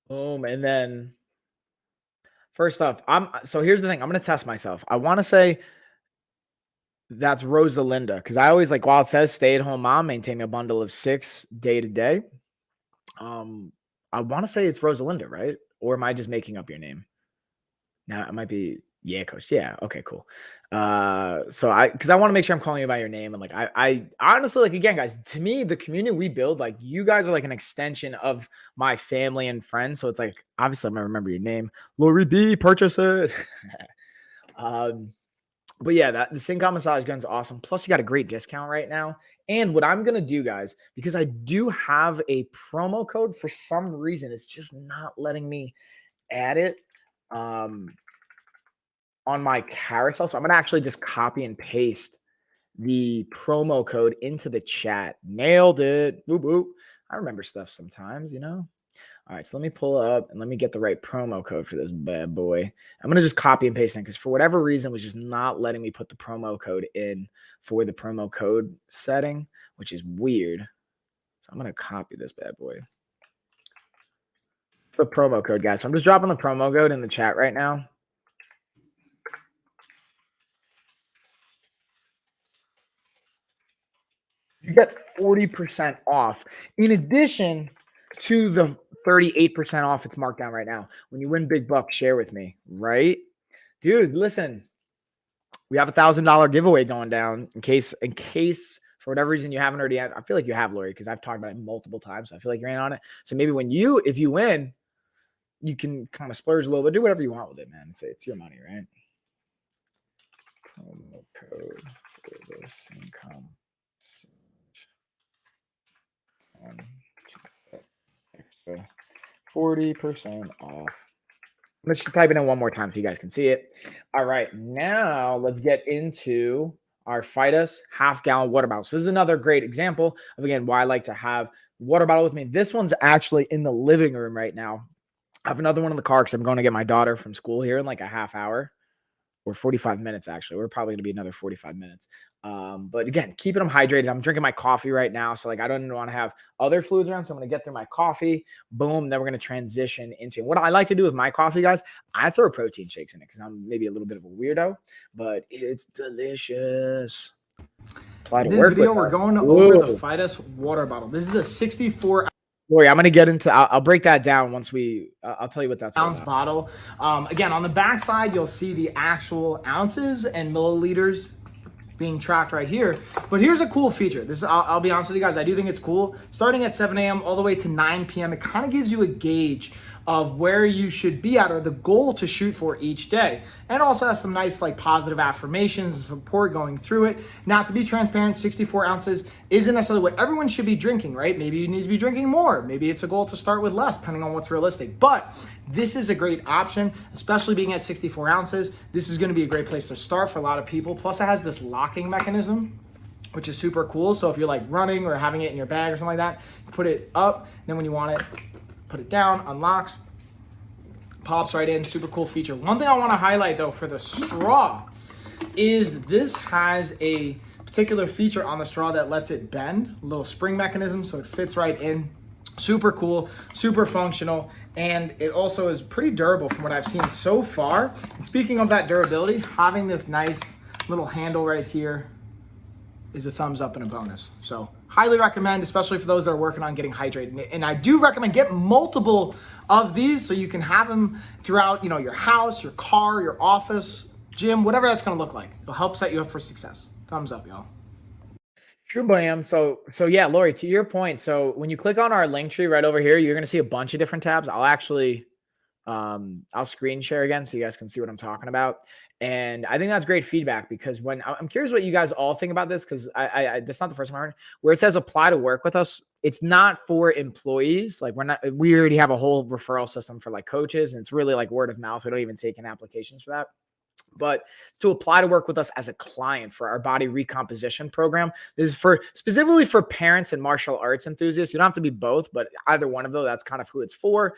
A: Boom. And then first off, so here's the thing. I'm going to test myself. I want to say that's Rosalinda, because I always while it says stay-at-home mom, maintaining a bundle of 6 day to day. I want to say it's Rosalinda, right? Or am I just making up your name? Now it might be, yeah, Coach. Yeah. Okay, cool. So because I want to make sure I'm calling you by your name. And I honestly, again, guys, to me, the community we build, you guys are an extension of my family and friends. So it's obviously I'm going to remember your name. Lori B, purchase it. But yeah, the Syncom massage gun's awesome. Plus you got a great discount right now. And what I'm going to do, guys, because I do have a promo code, for some reason, it's just not letting me add it. On my carousel. So I'm going to actually just copy and paste the promo code into the chat. Nailed it. Boop, boop. I remember stuff sometimes, you know? All right, so let me pull up and let me get the right promo code for this bad boy. I'm going to just copy and paste it because for whatever reason, it was just not letting me put the promo code in for the promo code setting, which is weird. So I'm going to copy this bad boy. It's the promo code, guys. So I'm just dropping the promo code in the chat right now. You get 40% off in addition to the 38% off it's marked down right now. When you win big bucks, share with me, right? Dude, listen, we have $1,000 giveaway going down in case for whatever reason you haven't already had. I feel like you have, Lori, because I've talked about it multiple times. So I feel like you're in on it. So maybe if you win, you can kind of splurge a little bit, do whatever you want with it, man. It's your money, right? Promo code for this income. 40% off. Let's just type it in one more time so you guys can see it. All right, now let's get into our Fidus half-gallon water bottle. So this is another great example of, again, why I like to have water bottle with me. This one's actually in the living room right now. I have another one in the car because I'm going to get my daughter from school here in a half hour. Or 45 minutes, actually. We're probably going to be another 45 minutes. But again, keeping them hydrated. I'm drinking my coffee right now. So I don't want to have other fluids around. So I'm going to get through my coffee. Boom. Then we're going to transition into what I like to do with my coffee, guys. I throw protein shakes in it because I'm maybe a little bit of a weirdo, but it's delicious.
B: In this video, we're going over the Fidus water bottle. This is a 64
A: Lori, I'm going to get into, I'll break that down once I'll tell you what that's
B: ounce bottle. Again, on the back side, you'll see the actual ounces and milliliters being tracked right here. But here's a cool feature. I'll be honest with you guys, I do think it's cool. Starting at 7 a.m. all the way to 9 p.m., it kind of gives you a gauge of where you should be at or the goal to shoot for each day. And also has some nice positive affirmations and support going through it. Now, to be transparent, 64 ounces isn't necessarily what everyone should be drinking, right? Maybe you need to be drinking more. Maybe it's a goal to start with less, depending on what's realistic. But this is a great option, especially being at 64 ounces. This is gonna be a great place to start for a lot of people. Plus it has this locking mechanism, which is super cool. So if you're running or having it in your bag or something like that, you put it up, then when you want it, put it down, unlocks, pops right in. Super cool feature. One thing I want to highlight though for the straw is this has a particular feature on the straw that lets it bend, a little spring mechanism, so it fits right in Super cool, super functional, and it also is pretty durable from what I've seen so far. And speaking of that durability, having this nice little handle right here is a thumbs up and a bonus. So highly recommend, especially for those that are working on getting hydrated. And I do recommend get multiple of these so you can have them throughout, your house, your car, your office, gym, whatever that's gonna look like. It'll help set you up for success. Thumbs up, y'all.
A: True, Bam. So yeah, Lori, to your point. So when you click on our link tree right over here, you're going to see a bunch of different tabs. I'll screen share again so you guys can see what I'm talking about. And I think that's great feedback because when I'm curious what you guys all think about this, because I that's not the first time I heard it, where it says apply to work with us. It's not for employees. Like we already have a whole referral system for like coaches, and it's really like word of mouth. We don't even take in applications for that. But to apply to work with us as a client for our body recomposition program. This is specifically for parents and martial arts enthusiasts. You don't have to be both, but either one of those, that's kind of who it's for.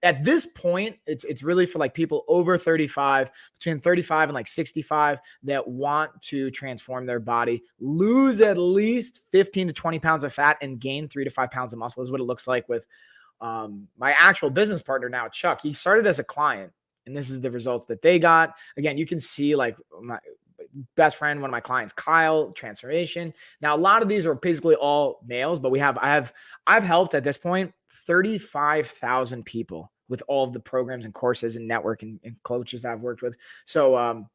A: At this point, it's really for like people over 35, between 35 and like 65 that want to transform their body, lose at least 15 to 20 pounds of fat and gain 3 to 5 pounds of muscle is what it looks like with my actual business partner now, Chuck. He started as a client. And this is the results that they got. Again, you can see like my best friend, one of my clients, Kyle, transformation. Now, a lot of these are basically all males, but I've helped at this point 35,000 people with all of the programs and courses and network and coaches that I've worked with. So,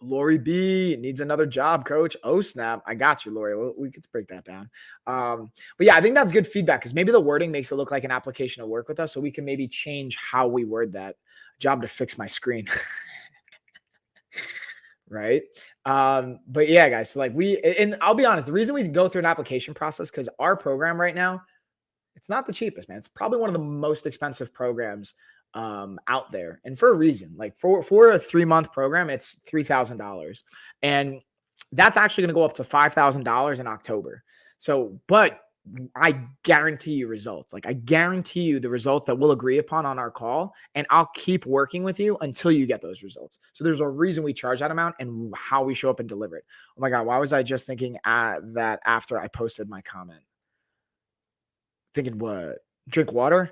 A: Lori B needs another job, coach. Oh, snap. I got you, Lori. We could break that down. But yeah, I think that's good feedback because maybe the wording makes it look like an application to work with us. So we can maybe change how we word that. Job to fix my screen. Right. But yeah, guys, so like and I'll be honest, the reason we go through an application process, because our program right now, it's not the cheapest, man. It's probably one of the most expensive programs out there. And for a reason, like for a 3-month program, it's $3,000. And that's actually going to go up to $5,000 in October. So, but I guarantee you results. Like I guarantee you the results that we'll agree upon on our call, and I'll keep working with you until you get those results. So there's a reason we charge that amount and how we show up and deliver it. Oh my God. Why was I just thinking that after I posted my comment? Thinking what? Drink water?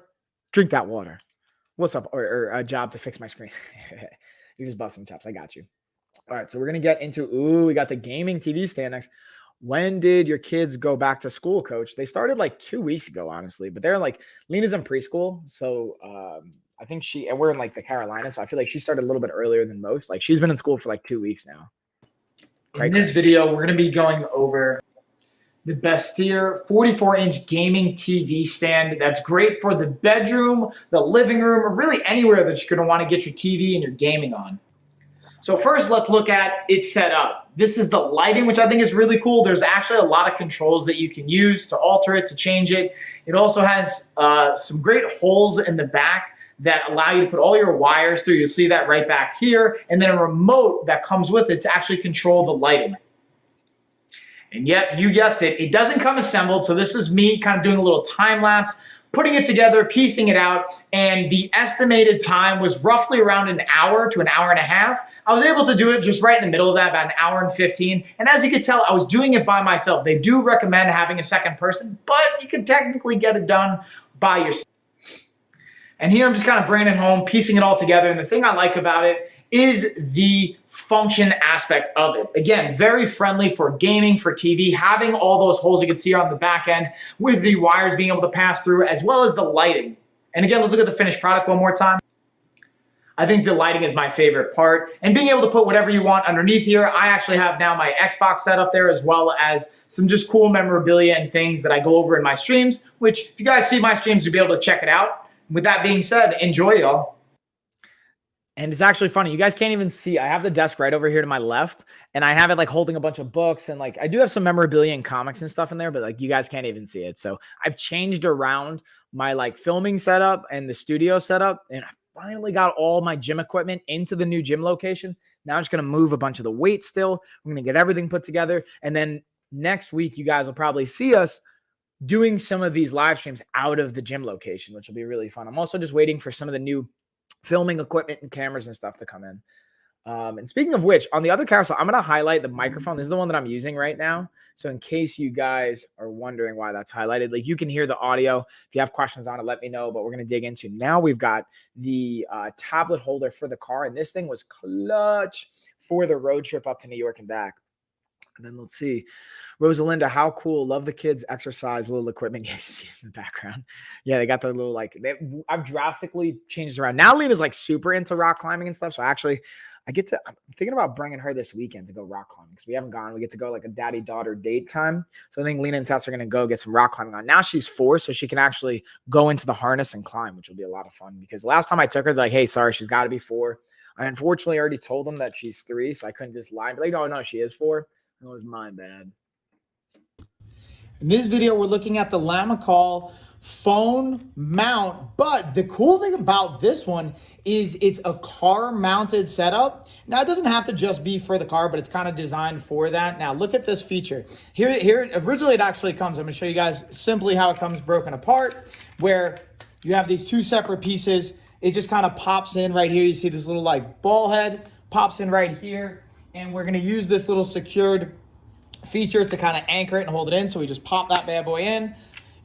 A: Drink that water. What's up? Or a job to fix my screen. You're just busting chops. I got you. All right. So we're going to get into, we got the gaming TV stand next. When did your kids go back to school, coach? They started like 2 weeks ago, honestly, but they're like, Lena's in preschool. So I think and we're in like the Carolinas. So I feel like she started a little bit earlier than most. Like she's been in school for like 2 weeks now.
C: In this video, we're going to be going over the Bestier 44-inch gaming TV stand. That's great for the bedroom, the living room, or really anywhere that you're going to want to get your TV and your gaming on. So first, let's look at its setup. This is the lighting, which I think is really cool. There's actually a lot of controls that you can use to alter it, to change it. It also has some great holes in the back that allow you to put all your wires through. You'll see that right back here. And then a remote that comes with it to actually control the lighting. And yet, you guessed it, it doesn't come assembled. So this is me kind of doing a little time lapse, putting it together, piecing it out, and the estimated time was roughly around an hour to an hour and a half. I was able to do it just right in the middle of that, about an hour and 15. And as you can tell, I was doing it by myself. They do recommend having a second person, but you can technically get it done by yourself. And here I'm just kind of bringing it home, piecing it all together. And the thing I like about it is the function aspect of it. Again, very friendly for gaming, for TV, having all those holes you can see on the back end with the wires being able to pass through, as well as the lighting. And again, let's look at the finished product one more time. I think the lighting is my favorite part, and being able to put whatever you want underneath here. I actually have now my Xbox set up there, as well as some just cool memorabilia and things that I go over in my streams, which if you guys see my streams, you'll be able to check it out. With that being said, enjoy, y'all.
A: And it's actually funny. You guys can't even see. I have the desk right over here to my left, and I have it like holding a bunch of books, and like I do have some memorabilia and comics and stuff in there, but like you guys can't even see it. So I've changed around my like filming setup and the studio setup, and I finally got all my gym equipment into the new gym location. Now I'm just going to move a bunch of the weights still. I'm going to get everything put together. And then next week, you guys will probably see us doing some of these live streams out of the gym location, which will be really fun. I'm also just waiting for some of the new filming equipment and cameras and stuff to come in. And speaking of which, on the other carousel, I'm going to highlight the microphone. This is the one that I'm using right now. So in case you guys are wondering why that's highlighted, like you can hear the audio. If you have questions on it, let me know. But we're going to dig into now. We've got the tablet holder for the car. And this thing was clutch for the road trip up to New York and back. And then let's see. Rosalinda, how cool. Love the kids exercise, little equipment. Yeah, you see in the background. Yeah, they got their little, I've drastically changed around. Now Lena's like super into rock climbing and stuff. So actually, I'm thinking about bringing her this weekend to go rock climbing because we haven't gone. We get to go like a daddy-daughter date time. So I think Lena and Tess are going to go get some rock climbing on. Now she's 4, so she can actually go into the harness and climb, which will be a lot of fun. Because last time I took her, they're like, hey, sorry, she's got to be 4. I unfortunately already told them that she's 3, so I couldn't just lie and be like, no, she is 4. That was my bad.
B: In this video, we're looking at the Lamicall phone mount, but the cool thing about this one is it's a car mounted setup. Now it doesn't have to just be for the car, but it's kind of designed for that. Now look at this feature. Here originally it actually comes, I'm gonna show you guys simply how it comes broken apart, where you have these 2 separate pieces. It just kind of pops in right here. You see this little like ball head pops in right here. And we're gonna use this little secured feature to kind of anchor it and hold it in. So we just pop that bad boy in.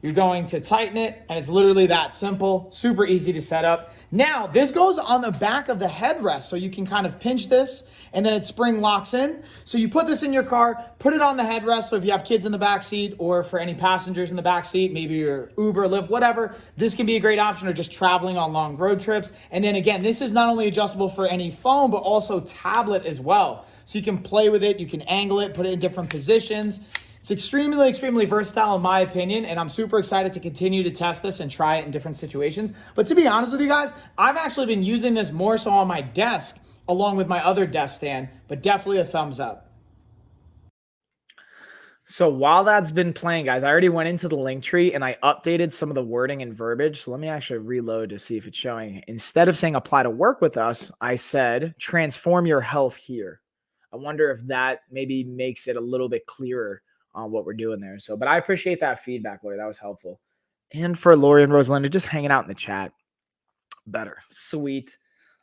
B: You're going to tighten it, and it's literally that simple, super easy to set up. Now, this goes on the back of the headrest, so you can kind of pinch this, and then it spring locks in. So you put this in your car, put it on the headrest, so if you have kids in the back seat, or for any passengers in the back seat, maybe your Uber, Lyft, whatever, this can be a great option, or just traveling on long road trips. And then again, this is not only adjustable for any phone, but also tablet as well. So you can play with it, you can angle it, put it in different positions. It's extremely, extremely versatile in my opinion, and I'm super excited to continue to test this and try it in different situations. But to be honest with you guys, I've actually been using this more so on my desk along with my other desk stand, but definitely a thumbs up.
A: So while that's been playing, guys, I already went into the link tree and I updated some of the wording and verbiage. So let me actually reload to see if it's showing. Instead of saying apply to work with us, I said transform your health here. I wonder if that maybe makes it a little bit clearer on what we're doing there. So, but I appreciate that feedback, Lori. That was helpful. And for Lori and Rosalinda, just hanging out in the chat. Better. Sweet.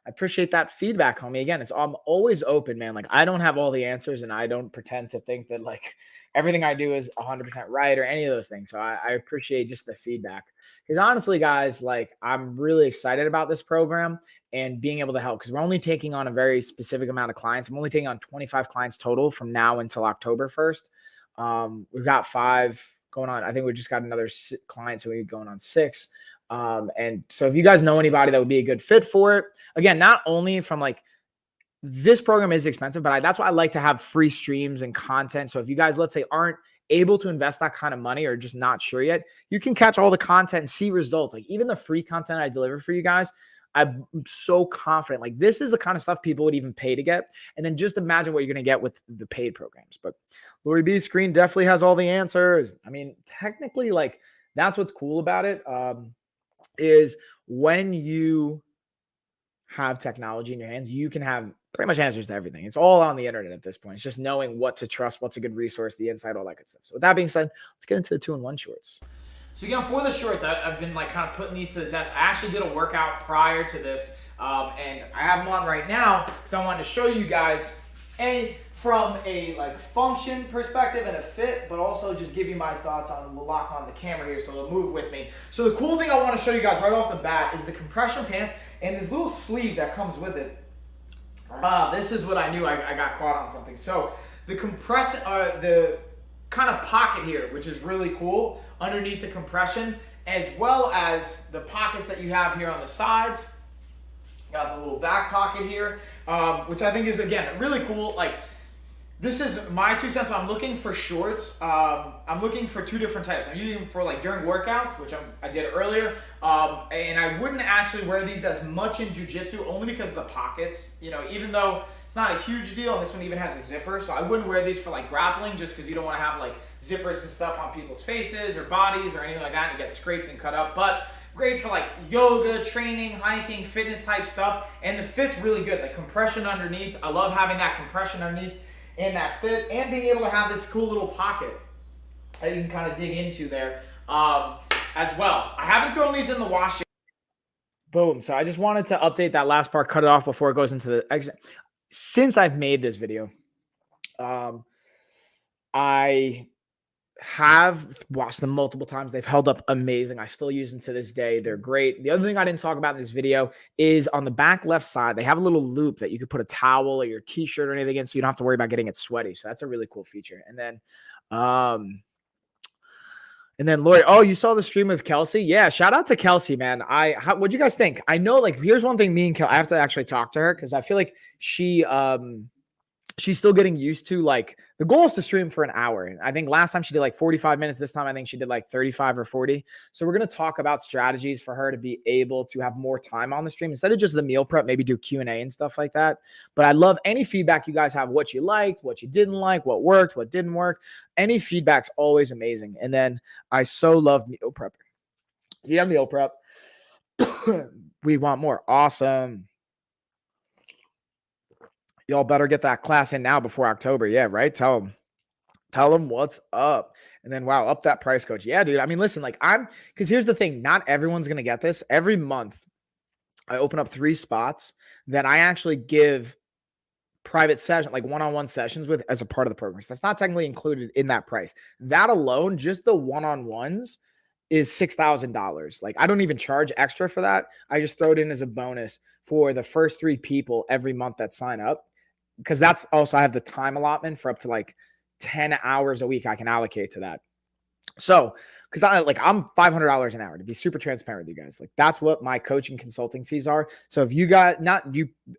A: I appreciate that feedback, homie. Again, I'm always open, man. Like, I don't have all the answers, and I don't pretend to think that like everything I do is 100% right or any of those things. So I appreciate just the feedback. Because honestly, guys, like I'm really excited about this program and being able to help because we're only taking on a very specific amount of clients. I'm only taking on 25 clients total from now until October 1st. We've got 5 going on. I think we just got another client, so we're going on 6. And so if you guys know anybody that would be a good fit for it, again, not only from like this program is expensive, but that's why I like to have free streams and content. So if you guys, let's say, aren't able to invest that kind of money or just not sure yet, you can catch all the content and see results. Like even the free content I deliver for you guys, I'm so confident. Like this is the kind of stuff people would even pay to get. And then just imagine what you're going to get with the paid programs. But Lori B's screen definitely has all the answers. I mean, technically, like that's what's cool about it. Is when you have technology in your hands, you can have pretty much answers to everything. It's all on the internet at this point. It's just knowing what to trust, what's a good resource, the insight, all that good stuff. So with that being said, let's get into the 2-in-1 shorts.
B: So again, for the shorts, I've been like kind of putting these to the test. I actually did a workout prior to this, and I have them on right now because I wanted to show you guys from a like function perspective and a fit, but also just give you my thoughts on. We'll lock on the camera here, so they'll move with me. So the cool thing I want to show you guys right off the bat is the compression pants and this little sleeve that comes with it. This is what I knew. I got caught on something. So the the kind of pocket here, which is really cool underneath the compression, as well as the pockets that you have here on the sides. Got the little back pocket here, which I think is, again, really cool. Like, this is my 2 cents. So I'm looking for shorts. I'm looking for 2 different types. I'm using them for like during workouts, which I did earlier. And I wouldn't actually wear these as much in jiu-jitsu only because of the pockets. You know, even though it's not a huge deal, and this one even has a zipper. So I wouldn't wear these for like grappling just because you don't want to have like zippers and stuff on people's faces or bodies or anything like that and get scraped and cut up. But great for like yoga, training, hiking, fitness type stuff. And the fit's really good. The compression underneath. I love having that compression underneath and that fit, and being able to have this cool little pocket that you can kind of dig into there as well. I haven't thrown these in the wash yet.
A: Boom. So I just wanted to update that last part, cut it off before it goes into the exit. since I've made this video, I have watched them multiple times. They've held up amazing. I still use them to this day. They're great. The other thing I didn't talk about in this video is on the back left side, they have a little loop that you could put a towel or your t-shirt or anything in, so you don't have to worry about getting it sweaty. So that's a really cool feature. And then Lori, oh, you saw the stream with Kelsey? Yeah, shout out to Kelsey, man. What'd you guys think? I know, like, here's one thing, me and Kelsey, I have to actually talk to her because I feel like she's still getting used to, like, the goal is to stream for an hour. And I think last time she did like 45 minutes. This time I think she did like 35 or 40. So we're going to talk about strategies for her to be able to have more time on the stream instead of just the meal prep, maybe do Q&A and stuff like that. But I love any feedback you guys have, what you liked, what you didn't like, what worked, what didn't work. Any feedback's always amazing. And then I so love meal prep. Yeah, meal prep. We want more. Awesome. Y'all better get that class in now before October. Yeah, right? Tell them what's up. And then, wow, up that price, coach. Yeah, dude. I mean, listen, like because here's the thing. Not everyone's going to get this. Every month, I open up 3 spots that I actually give private session, like one-on-one sessions with as a part of the program. So that's not technically included in that price. That alone, just the one-on-ones is $6,000. Like, I don't even charge extra for that. I just throw it in as a bonus for the first 3 people every month that sign up. Because that's also, I have the time allotment for up to like 10 hours a week I can allocate to that. So, because I'm $500 an hour, to be super transparent with you guys. Like, that's what my coaching consulting fees are. So if you got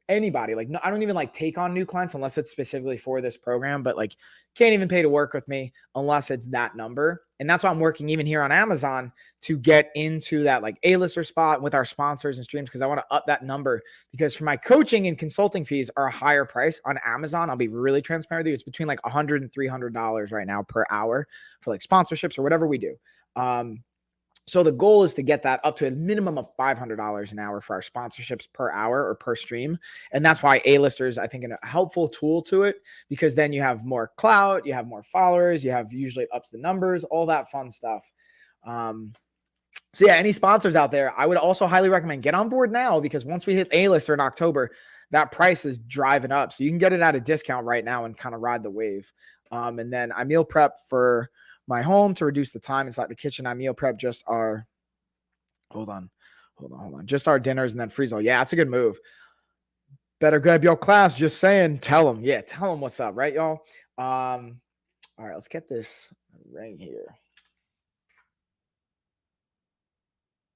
A: anybody, like, no, I don't even like take on new clients unless it's specifically for this program, but like can't even pay to work with me unless it's that number. And that's why I'm working even here on Amazon to get into that like A-lister spot with our sponsors and streams, because I want to up that number, because for my coaching and consulting fees are a higher price on Amazon. I'll be really transparent with you. It's between like $100 and $300 right now per hour for like sponsorships or whatever we do. So the goal is to get that up to a minimum of $500 an hour for our sponsorships per hour or per stream. And that's why A-listers, I think, a helpful tool to it, because then you have more clout, you have more followers, you have usually ups the numbers, all that fun stuff. So yeah, any sponsors out there, I would also highly recommend get on board now, because once we hit A-lister in October, that price is driving up. So you can get it at a discount right now and kind of ride the wave. And then I meal prep for my home to reduce the time inside the kitchen. I meal prep just our, hold on, just our dinners and then freeze all. Yeah, that's a good move. Better grab your class. Just saying. Tell them. Yeah, tell them what's up, right, y'all? All right, let's get this ring here.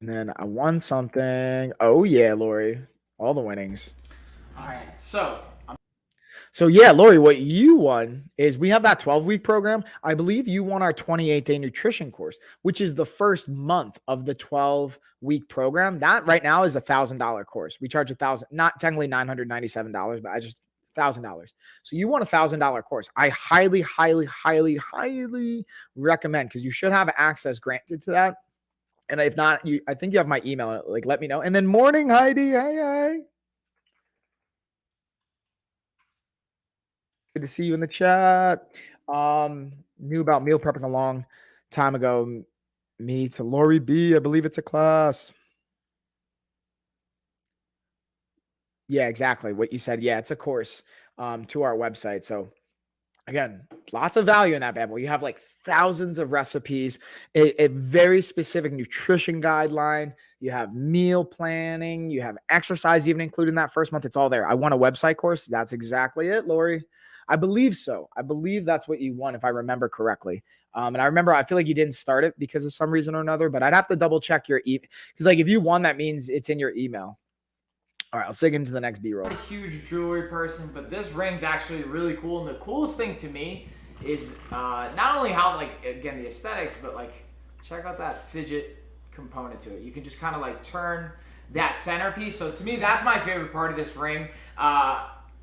A: And then I won something. Oh yeah, Lori, all the winnings.
C: All right,
A: So yeah, Lori, what you won is we have that 12-week program. I believe you won our 28-day nutrition course, which is the first month of the 12-week program. That right now is $1,000 course. We charge $1,000, not technically $997, but I just $1,000. So you want $1,000 course. I highly, highly, highly, highly recommend, because you should have access granted to that. And if not, I think you have my email. Like, let me know. And then morning, Heidi. Hey. Good to see you in the chat. Knew about meal prepping a long time ago. Me to Lori B. I believe it's a class. Yeah, exactly what you said. Yeah, it's a course to our website. So again, lots of value in that bad boy. You have like thousands of recipes, a very specific nutrition guideline. You have meal planning. You have exercise even included in that first month. It's all there. I want a website course. That's exactly it, Lori. I believe so. I believe that's what you want, if I remember correctly. And I remember, I feel like you didn't start it because of some reason or another, but I'd have to double check your email, because like if you won, that means it's in your email. All right, I'll dig into the next B-roll.
D: I'm not a huge jewelry person, but this ring's actually really cool. And the coolest thing to me is not only how, like, again, the aesthetics, but like, check out that fidget component to it. You can just kind of like turn that centerpiece. So to me, that's my favorite part of this ring.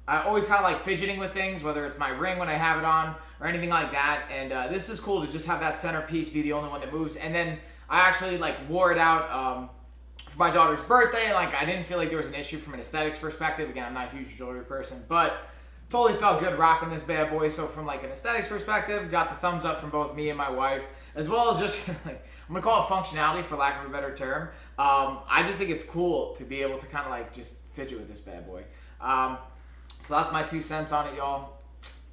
D: I always kind of like fidgeting with things, whether it's my ring when I have it on or anything like that. And this is cool to just have that centerpiece be the only one that moves. And then I actually like wore it out for my daughter's birthday. Like, I didn't feel like there was an issue from an aesthetics perspective. Again, I'm not a huge jewelry person, but totally felt good rocking this bad boy. So from like an aesthetics perspective, got the thumbs up from both me and my wife, as well as just like, I'm gonna call it functionality for lack of a better term. I just think it's cool to be able to kind of like just fidget with this bad boy. So So that's my 2 cents on it, y'all.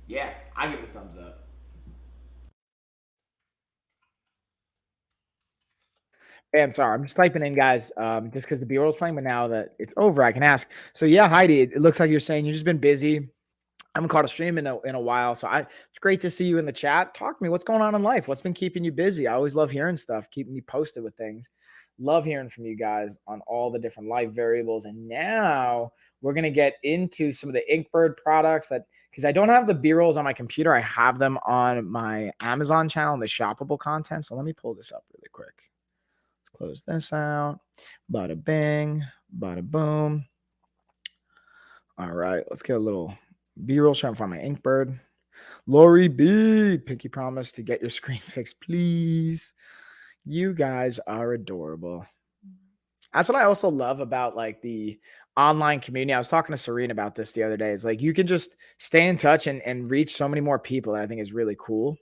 D: Yeah, I give it a thumbs up.
A: Hey, I'm sorry. I'm just typing in, guys, just because the B-roll is playing, but now that it's over, I can ask. So, yeah, Heidi, it looks like you're saying you've just been busy. I haven't caught a stream in a while, so it's great to see you in the chat. Talk to me. What's going on in life? What's been keeping you busy? I always love hearing stuff, keeping me posted with things. Love hearing from you guys on all the different life variables. And now we're going to get into some of the Inkbird products that, because I don't have the B-rolls on my computer, I have them on my Amazon channel and the shoppable content. So let me pull this up really quick. Let's close this out. Bada bing, bada boom. All right, let's get a little B-roll shot from my Inkbird. Lori B, Pinky promise to get your screen fixed, please. You guys are adorable. That's what I also love about like the online community. I was talking to Serene about this the other day. It's like you can just stay in touch and reach so many more people that I think is really cool.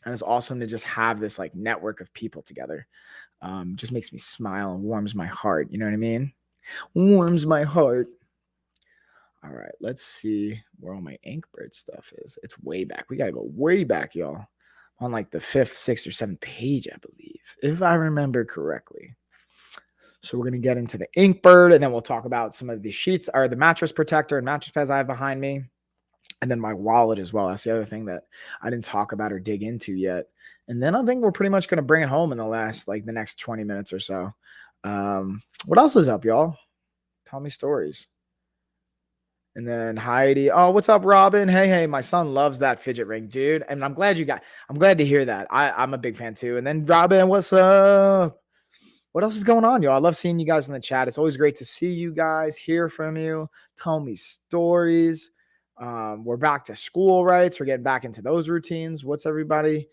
A: And it's awesome to just have this like network of people together. Just makes me smile and warms my heart. You know what I mean? Warms my heart. All right, let's see where all my Inkbird stuff is. It's way back. We got to go way back, y'all. On like the 5th, 6th, or 7th page, I believe, if I remember correctly. So we're going to get into the Inkbird, and then we'll talk about some of the sheets, or the mattress protector and mattress pads I have behind me, and then my wallet as well. That's the other thing that I didn't talk about or dig into yet. And then I think we're pretty much going to bring it home in the next 20 minutes or so. What else is up, y'all? Tell me stories. And then Heidi, oh, what's up, Robin? Hey, my son loves that fidget ring, dude. And I'm glad to hear that. I'm a big fan too. And then Robin, what's up? What else is going on, y'all? I love seeing you guys in the chat. It's always great to see you guys, hear from you, tell me stories. We're back to school, right? So we're getting back into those routines. What's everybody?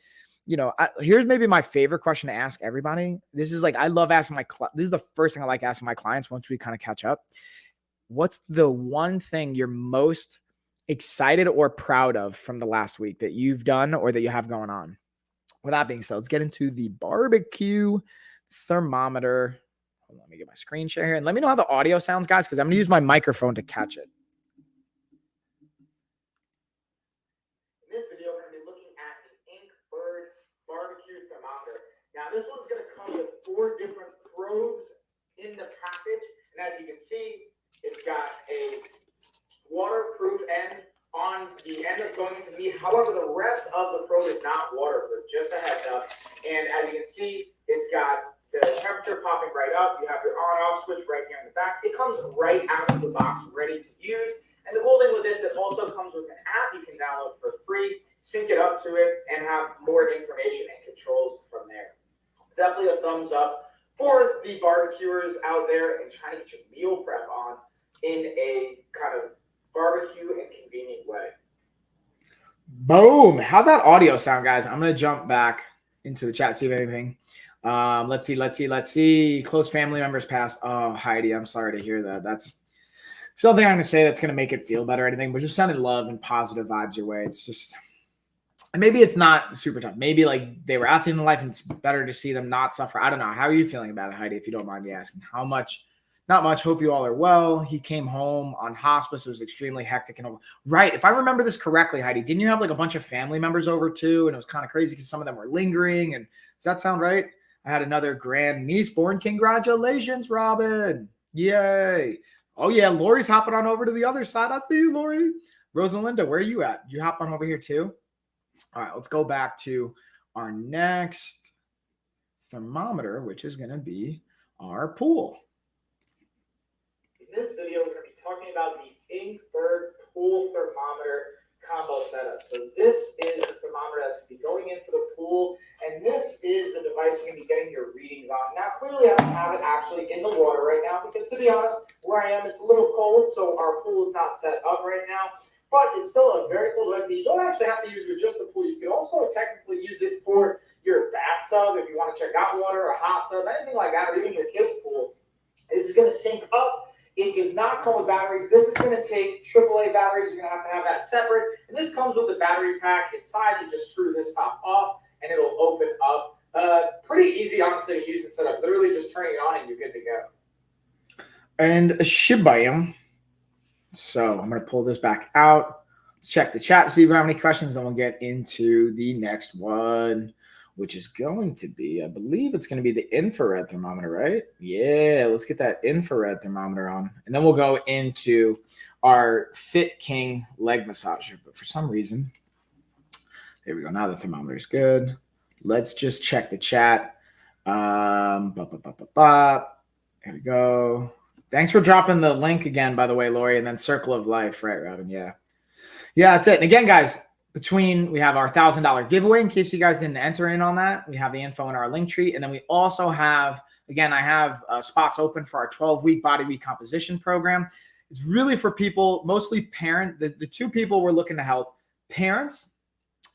A: Here's maybe my favorite question to ask everybody. This is like, I love asking this is the first thing I like asking my clients once we kind of catch up. What's the one thing you're most excited or proud of from the last week that you've done or that you have going on? With that being said, let's get into the barbecue thermometer. Hold on, let me get my screen share here and let me know how the audio sounds, guys, because I'm going to use my microphone to catch it. In this video, we're going to be looking at the Inkbird barbecue thermometer. Now, this one's going to come with 4 different probes in the package. And as you can see, it's got a waterproof end on the end that's going into the meat. However, the rest of the probe is not waterproof, just a heads up. And as you can see, it's got the temperature popping right up. You have your on-off switch right here in the back. It comes right out of the box, ready to use. And the cool thing with this, it also comes with an app you can download for free, sync it up to it, and have more information and controls from there. Definitely a thumbs up for the barbecuers out there and trying to get your meal prep on in a kind of barbecue and convenient way. Boom. How'd that audio sound, guys? I'm going to jump back into the chat, see if anything. Let's see. Close family members passed. Oh, Heidi, I'm sorry to hear that. That's something I'm going to say that's going to make it feel better or anything, but just sending love and positive vibes your way. It's just, maybe it's not super tough. Maybe like they were at the end of life and it's better to see them not suffer. I don't know. How are you feeling about it, Heidi, if you don't mind me asking? How much? Not much. Hope you all are well. He came home on hospice. It was extremely hectic. And right, if I remember this correctly, Heidi, didn't you have like a bunch of family members over too? And it was kind of crazy because some of them were lingering. And does that sound right? I had another grand niece born. Congratulations, Robin. Yay. Oh, yeah. Lori's hopping on over to the other side. I see you, Lori. Rosalinda, where are you at? You hop on over here too? All right, let's go back to our next thermometer, which is going to be our pool. In this video, we're going to be talking about the Inkbird pool thermometer combo setup. So this is the thermometer that's going to be going into the pool, and this is the device you're going to be getting your readings on. Now, clearly, I don't have it actually in the water right now because, to be honest, where I am, it's a little cold, so our pool is not set up right now. But it's still a very cool device that you don't actually have to use with just the pool. You can also technically use it for your bathtub if you want to check out water, a hot tub, anything like that, or even your kids' pool. This is going to sync up. It does not come with batteries. This is going to take AAA batteries. You're going to have that separate. And this comes with the battery pack inside. You just screw this top off, and it'll open up. Pretty easy, honestly, to use and set up. Literally just turning it on, and you're good to go. And shabam. So I'm going to pull this back out. Let's check the chat, see if we have any questions. Then we'll get into the next one, which is going to be, I believe it's going to be the infrared thermometer, right? Yeah, let's get that infrared thermometer on. And then we'll go into our Fit King leg massager. But for some reason, there we go. Now the thermometer is good. Let's just check the chat. There we go. Thanks for dropping the link again, by the way, Lori, and then Circle of Life, right, Robin? Yeah. Yeah, that's it. And again, guys, we have our $1,000 giveaway in case you guys didn't enter in on that. We have the info in our link tree. And then we also have, again, I have spots open for our 12-week body recomposition program. It's really for people, mostly the two people we're looking to help, parents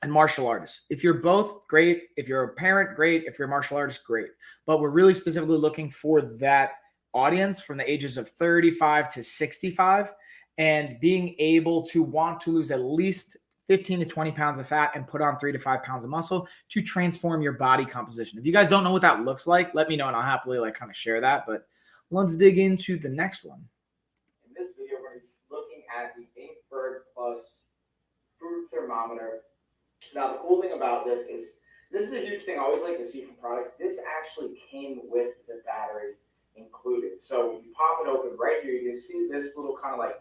A: and martial artists. If you're both, great. If you're a parent, great. If you're a martial artist, great. But we're really specifically looking for that audience from the ages of 35 to 65 and being able to want to lose at least 15 to 20 pounds of fat and put on 3 to 5 pounds of muscle to transform your body composition. If you guys don't know what that looks like, let me know and I'll happily kind of share that. But let's dig into the next one. In this video, we're going to be looking at the Inkbird Plus food thermometer. Now, the cool thing about this is a huge thing I always like to see from products. This actually came with the battery included. So when you pop it open right here, you can see this little kind of like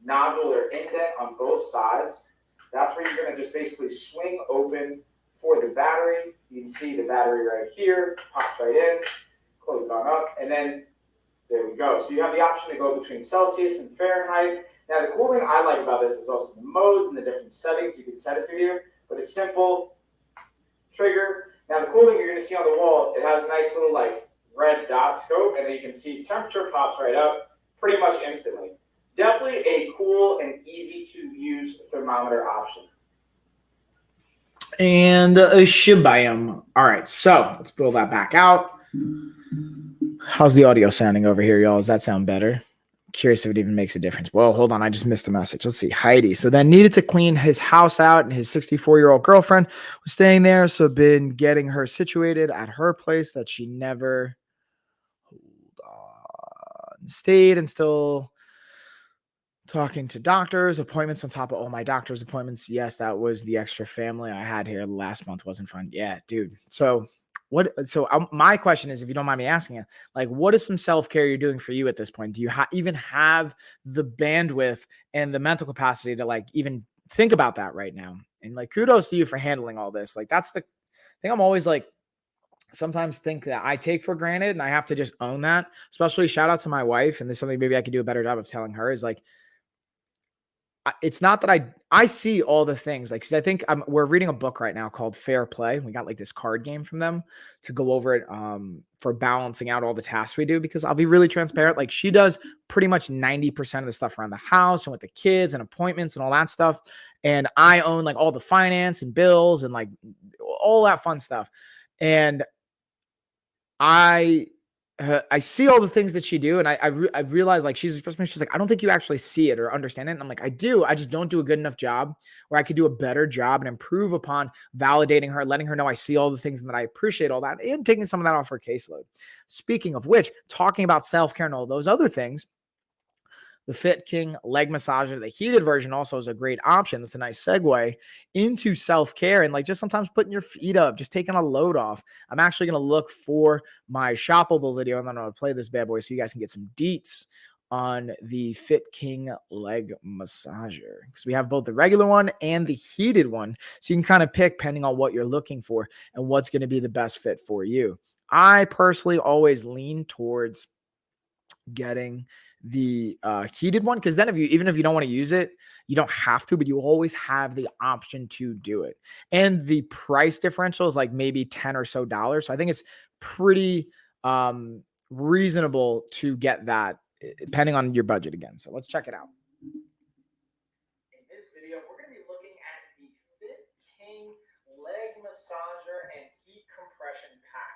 A: nodule or indent on both sides. That's where you're going to just basically swing open for the battery. You can see the battery right here, pops right in, close it on up, and then there we go. So you have the option to go between Celsius and Fahrenheit. Now, the cool thing I like about this is also the modes and the different settings you can set it to here. But a simple trigger. Now, the cool thing you're going to see on the wall, it has a nice little red dot scope, and then you can see temperature pops right up pretty much instantly. Definitely a cool and easy to use thermometer option. And Shibayam. All right, so let's pull that back out. How's the audio sounding over here, y'all? Does that sound better? Curious if it even makes a difference. Well, hold on. I just missed a message. Let's see. Heidi. So then needed to clean his house out, and his 64-year-old girlfriend was staying there. So been getting her situated at her place that she never stayed, and still talking to doctors, appointments on top of all my doctor's appointments. Yes, that was the extra family I had here last month. Wasn't fun. Yeah, dude. So my question is, if you don't mind me asking it, what is some self-care you're doing for you at this point? Do you even have the bandwidth and the mental capacity to even think about that right now? And kudos to you for handling all this. That's the thing I'm always sometimes think that I take for granted, and I have to just own that. Especially shout out to my wife. And this is something maybe I could do a better job of telling her is it's not that I see all the things because I think we're reading a book right now called Fair Play. We got this card game from them to go over it for balancing out all the tasks we do, because I'll be really transparent. She does pretty much 90% of the stuff around the house and with the kids and appointments and all that stuff. And I own all the finance and bills and all that fun stuff. And I see all the things that she do, and I realize she's expressed me. She's I don't think you actually see it or understand it. And I'm I do. I just don't do a good enough job where I could do a better job and improve upon validating her, letting her know I see all the things and that I appreciate all that, and taking some of that off her caseload. Speaking of which, talking about self-care and all those other things, the Fit King leg massager, the heated version, also is a great option. That's a nice segue into self-care and just sometimes putting your feet up, just taking a load off. I'm actually going to look for my shoppable video, and then I'm going to play this bad boy so you guys can get some deets on the Fit King leg massager, because we have both the regular one and the heated one. So you can kind of pick depending on what you're looking for and what's going to be the best fit for you. I personally always lean towards getting the heated one, because then even if you don't want to use it, you don't have to, but you always have the option to do it. And the price differential is maybe $10 or so. So I think it's pretty reasonable to get that depending on your budget again. So let's check it out. In this video, we're going to be looking at the Fit King leg massager and heat compression pack.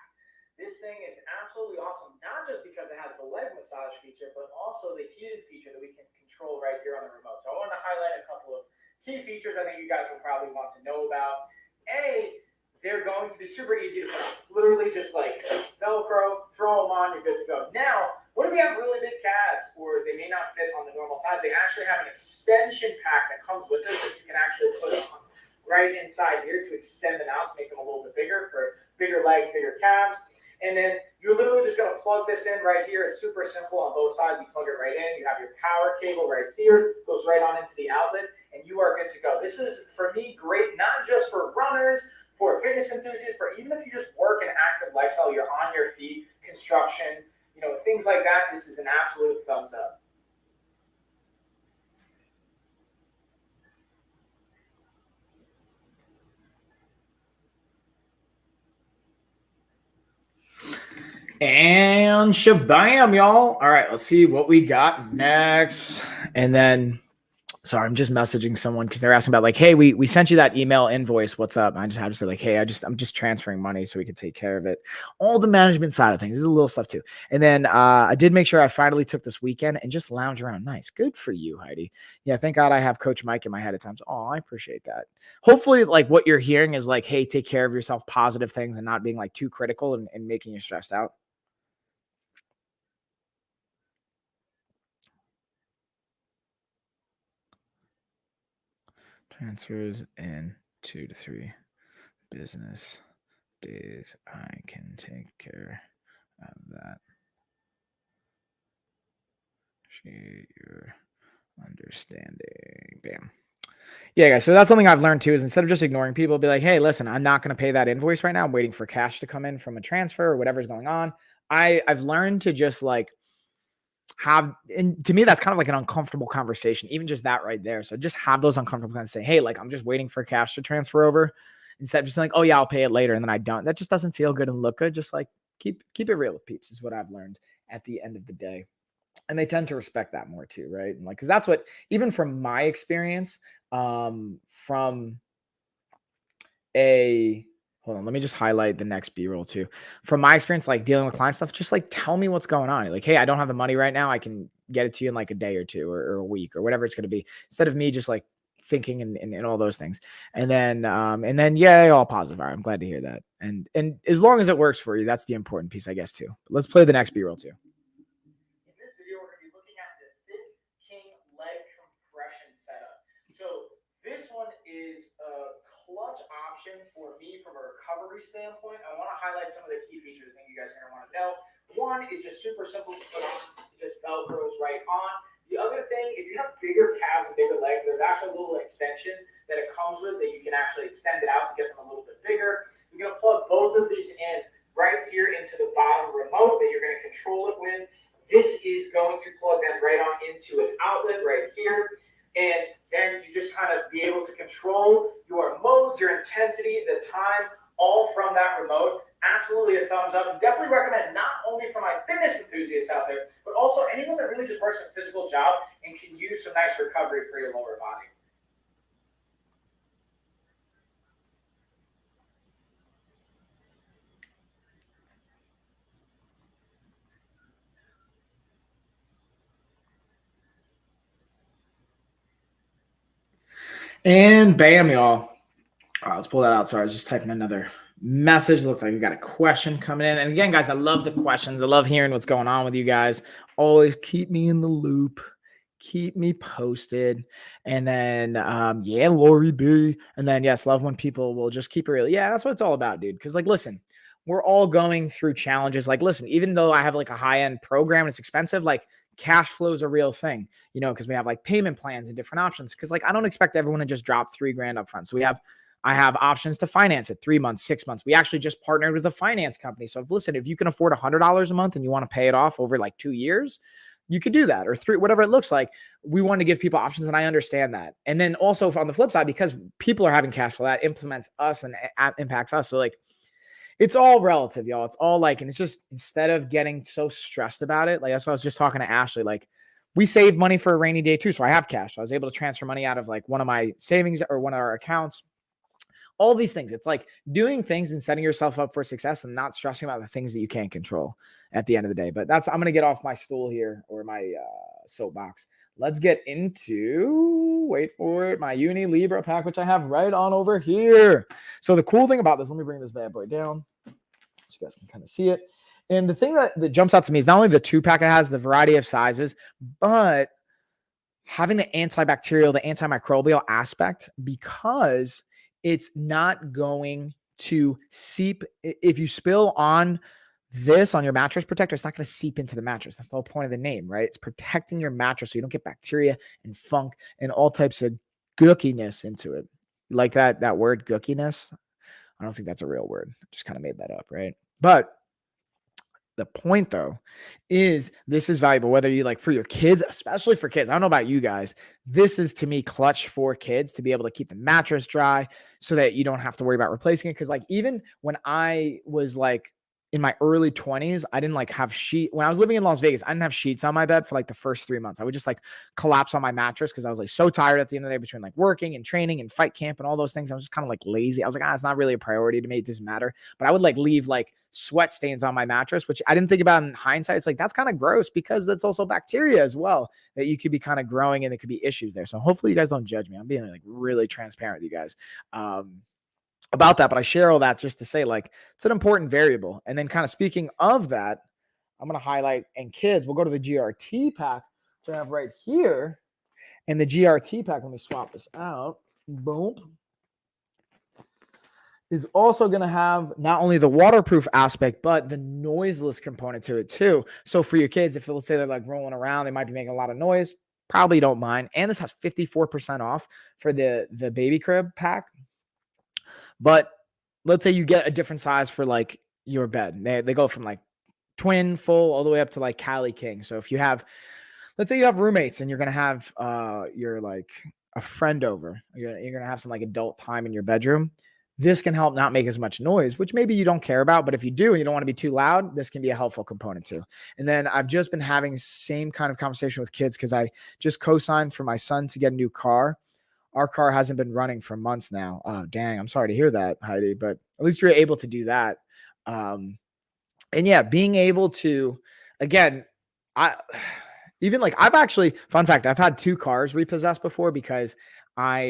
A: This thing is absolutely awesome, not just because it has the leg massage feature, but also the heated feature that we can control right here on the remote. So I wanted to highlight a couple of key features I think you guys will probably want to know about. A, they're going to be super easy to put on. It's literally just Velcro, throw them on, you're good to go. Now, what what if you have really big calves or they may not fit on the normal size? They actually have an extension pack that comes with it that you can actually put on right inside here to extend them out to make them a little bit bigger for bigger legs, bigger calves. And then you're literally just going to plug this in right here. It's super simple on both sides. You plug it right in. You have your power cable right here, goes right on into the outlet, and you are good to go. This is, for me, great, not just for runners, for fitness enthusiasts, but even if you just work an active lifestyle, you're on your feet, construction, things like that, this is an absolute thumbs up. And shabam, y'all. All right, let's see what we got next. And then, sorry, I'm just messaging someone because they're asking about like, hey, we sent you that email invoice. What's up? I just had to say like, hey, I'm just transferring money so we can take care of it. All the management side of things. This is a little stuff too. And then I did make sure I finally took this weekend and just lounge around. Nice. Good for you, Heidi. Yeah, thank God I have Coach Mike in my head at times. Oh, I appreciate that. Hopefully, like what you're hearing is like, hey, take care of yourself, positive things, and not being like too critical and making you stressed out. Transfers in 2 to 3 business days. I can take care of that. Appreciate your understanding. Bam. Yeah, guys. So that's something I've learned too, is instead of just ignoring people, be like, hey, listen, I'm not going to pay that invoice right now. I'm waiting for cash to come in from a transfer or whatever's going on. I've learned to just like and to me, that's kind of like an uncomfortable conversation, even just that right there. So just have those uncomfortable kind of say, hey, like I'm just waiting for cash to transfer over, instead of just like, oh yeah, I'll pay it later. And then I don't. That just doesn't feel good and look good. Just like keep it real with peeps is what I've learned at the end of the day. And they tend to respect that more too, right? And like, cause that's what, even from my experience, from a, hold on, let me just highlight the next B-roll too. From my experience, like dealing with client stuff, just like tell me what's going on. Like, hey, I don't have the money right now. I can get it to you in like a day or two or a week or whatever it's going to be, instead of me just like thinking and all those things. And then yeah, all positive. All right, I'm glad to hear that. And as long as it works for you, that's the important piece, I guess, too. But let's play the next B-roll too. In this video, we're going to be looking at the Fit King leg compression setup. So this one is a clutch option for me from a recovery standpoint. I want to highlight some of the key features I think you guys are going to want to know. One is just super simple to put on. It just Velcros right on. The other thing, if you have bigger calves and bigger legs, there's actually a little extension that it comes with that you can actually extend it out to get them a little bit bigger. You're going to plug both of these in right here into the bottom remote that you're going to control it with. This is going to plug them right on into an outlet right here. And then you just kind of be able to control your modes, your intensity, the time, all from that remote. Absolutely a thumbs up. Definitely recommend, not only for my fitness enthusiasts out there, but also anyone that really just works a physical job and can use some nice recovery for your lower body. And bam, y'all. All right, let's pull that out. Sorry, I was just typing another message. Looks like we got a question coming in. And again, guys, I love the questions. I love hearing what's going on with you guys. Always keep me in the loop. Keep me posted. And then, yeah, Lori B. And then, yes, love when people will just keep it real. Yeah, that's what it's all about, dude. Because, like, listen, we're all going through challenges. Like, listen, even though I have like a high-end program, it's expensive, like cash flow is a real thing, because we have like payment plans and different options. Because like, I don't expect everyone to just drop $3,000 up front. So I have options to finance it 3 months, 6 months. We actually just partnered with a finance company. So if you can afford $100 a month and you want to pay it off over like 2 years, you could do that, or 3, whatever it looks like. We want to give people options, and I understand that. And then also on the flip side, because people are having cash flow, that implements us and impacts us. So like, it's all relative, y'all. It's all like, and it's just, instead of getting so stressed about it, like that's what I was just talking to Ashley. Like, we save money for a rainy day too. So I have cash. So I was able to transfer money out of like one of my savings or one of our accounts. All these things. It's like doing things and setting yourself up for success and not stressing about the things that you can't control at the end of the day. But I'm going to get off my stool here, or my soapbox. Let's get into, wait for it, my Uni Libra pack, which I have right on over here. So the cool thing about this, let me bring this bad boy down so you guys can kind of see it, And the thing that jumps out to me is not only the 2-pack it has, the variety of sizes, but having the antibacterial, the antimicrobial aspect, because it's not going to seep. If you spill on this on your mattress protector, it's not going to seep into the mattress. That's the whole point of the name, right? It's protecting your mattress so you don't get bacteria and funk and all types of gookiness into it. You like that word gookiness? I don't think that's a real word. I just kind of made that up, right? But the point though is this is valuable, whether you like for your kids, especially for kids. I don't know about you guys. This is to me clutch for kids to be able to keep the mattress dry so that you don't have to worry about replacing it. Cause like even when I was like in my early 20s, I didn't like have when I was living in Las Vegas, I didn't have sheets on my bed for like the first 3 months. I would just like collapse on my mattress because I was like so tired at the end of the day between like working and training and fight camp and all those things. I was just kind of like lazy. I was like, it's not really a priority to me. It doesn't matter. But I would like leave like sweat stains on my mattress, which I didn't think about in hindsight. It's like, that's kind of gross because that's also bacteria as well that you could be kind of growing and there could be issues there. So hopefully you guys don't judge me. I'm being like really transparent with you guys. About that, but I share all that just to say like it's an important variable. And then kind of speaking of that, I'm going to highlight and kids, we'll go to the GRT pack, which I have right here. And the GRT pack, let me swap this out. Boom. Is also going to have not only the waterproof aspect, but the noiseless component to it too. So for your kids, if let's say they're like rolling around, they might be making a lot of noise, probably don't mind. And this has 54% off for the baby crib pack. But let's say you get a different size for like your bed. They go from like twin, full, all the way up to like Cali King. So if you have, let's say you have roommates and you're going to have your like a friend over, you're going to have some like adult time in your bedroom. This can help not make as much noise, which maybe you don't care about, but if you do and you don't want to be too loud, this can be a helpful component too. And then I've just been having the same kind of conversation with kids because I just co-signed for my son to get a new car. Our car hasn't been running for months now. Oh, dang. I'm sorry to hear that, Heidi, but at least you're able to do that. And yeah, being able to, again, I've actually, fun fact, I've had 2 cars repossessed before because I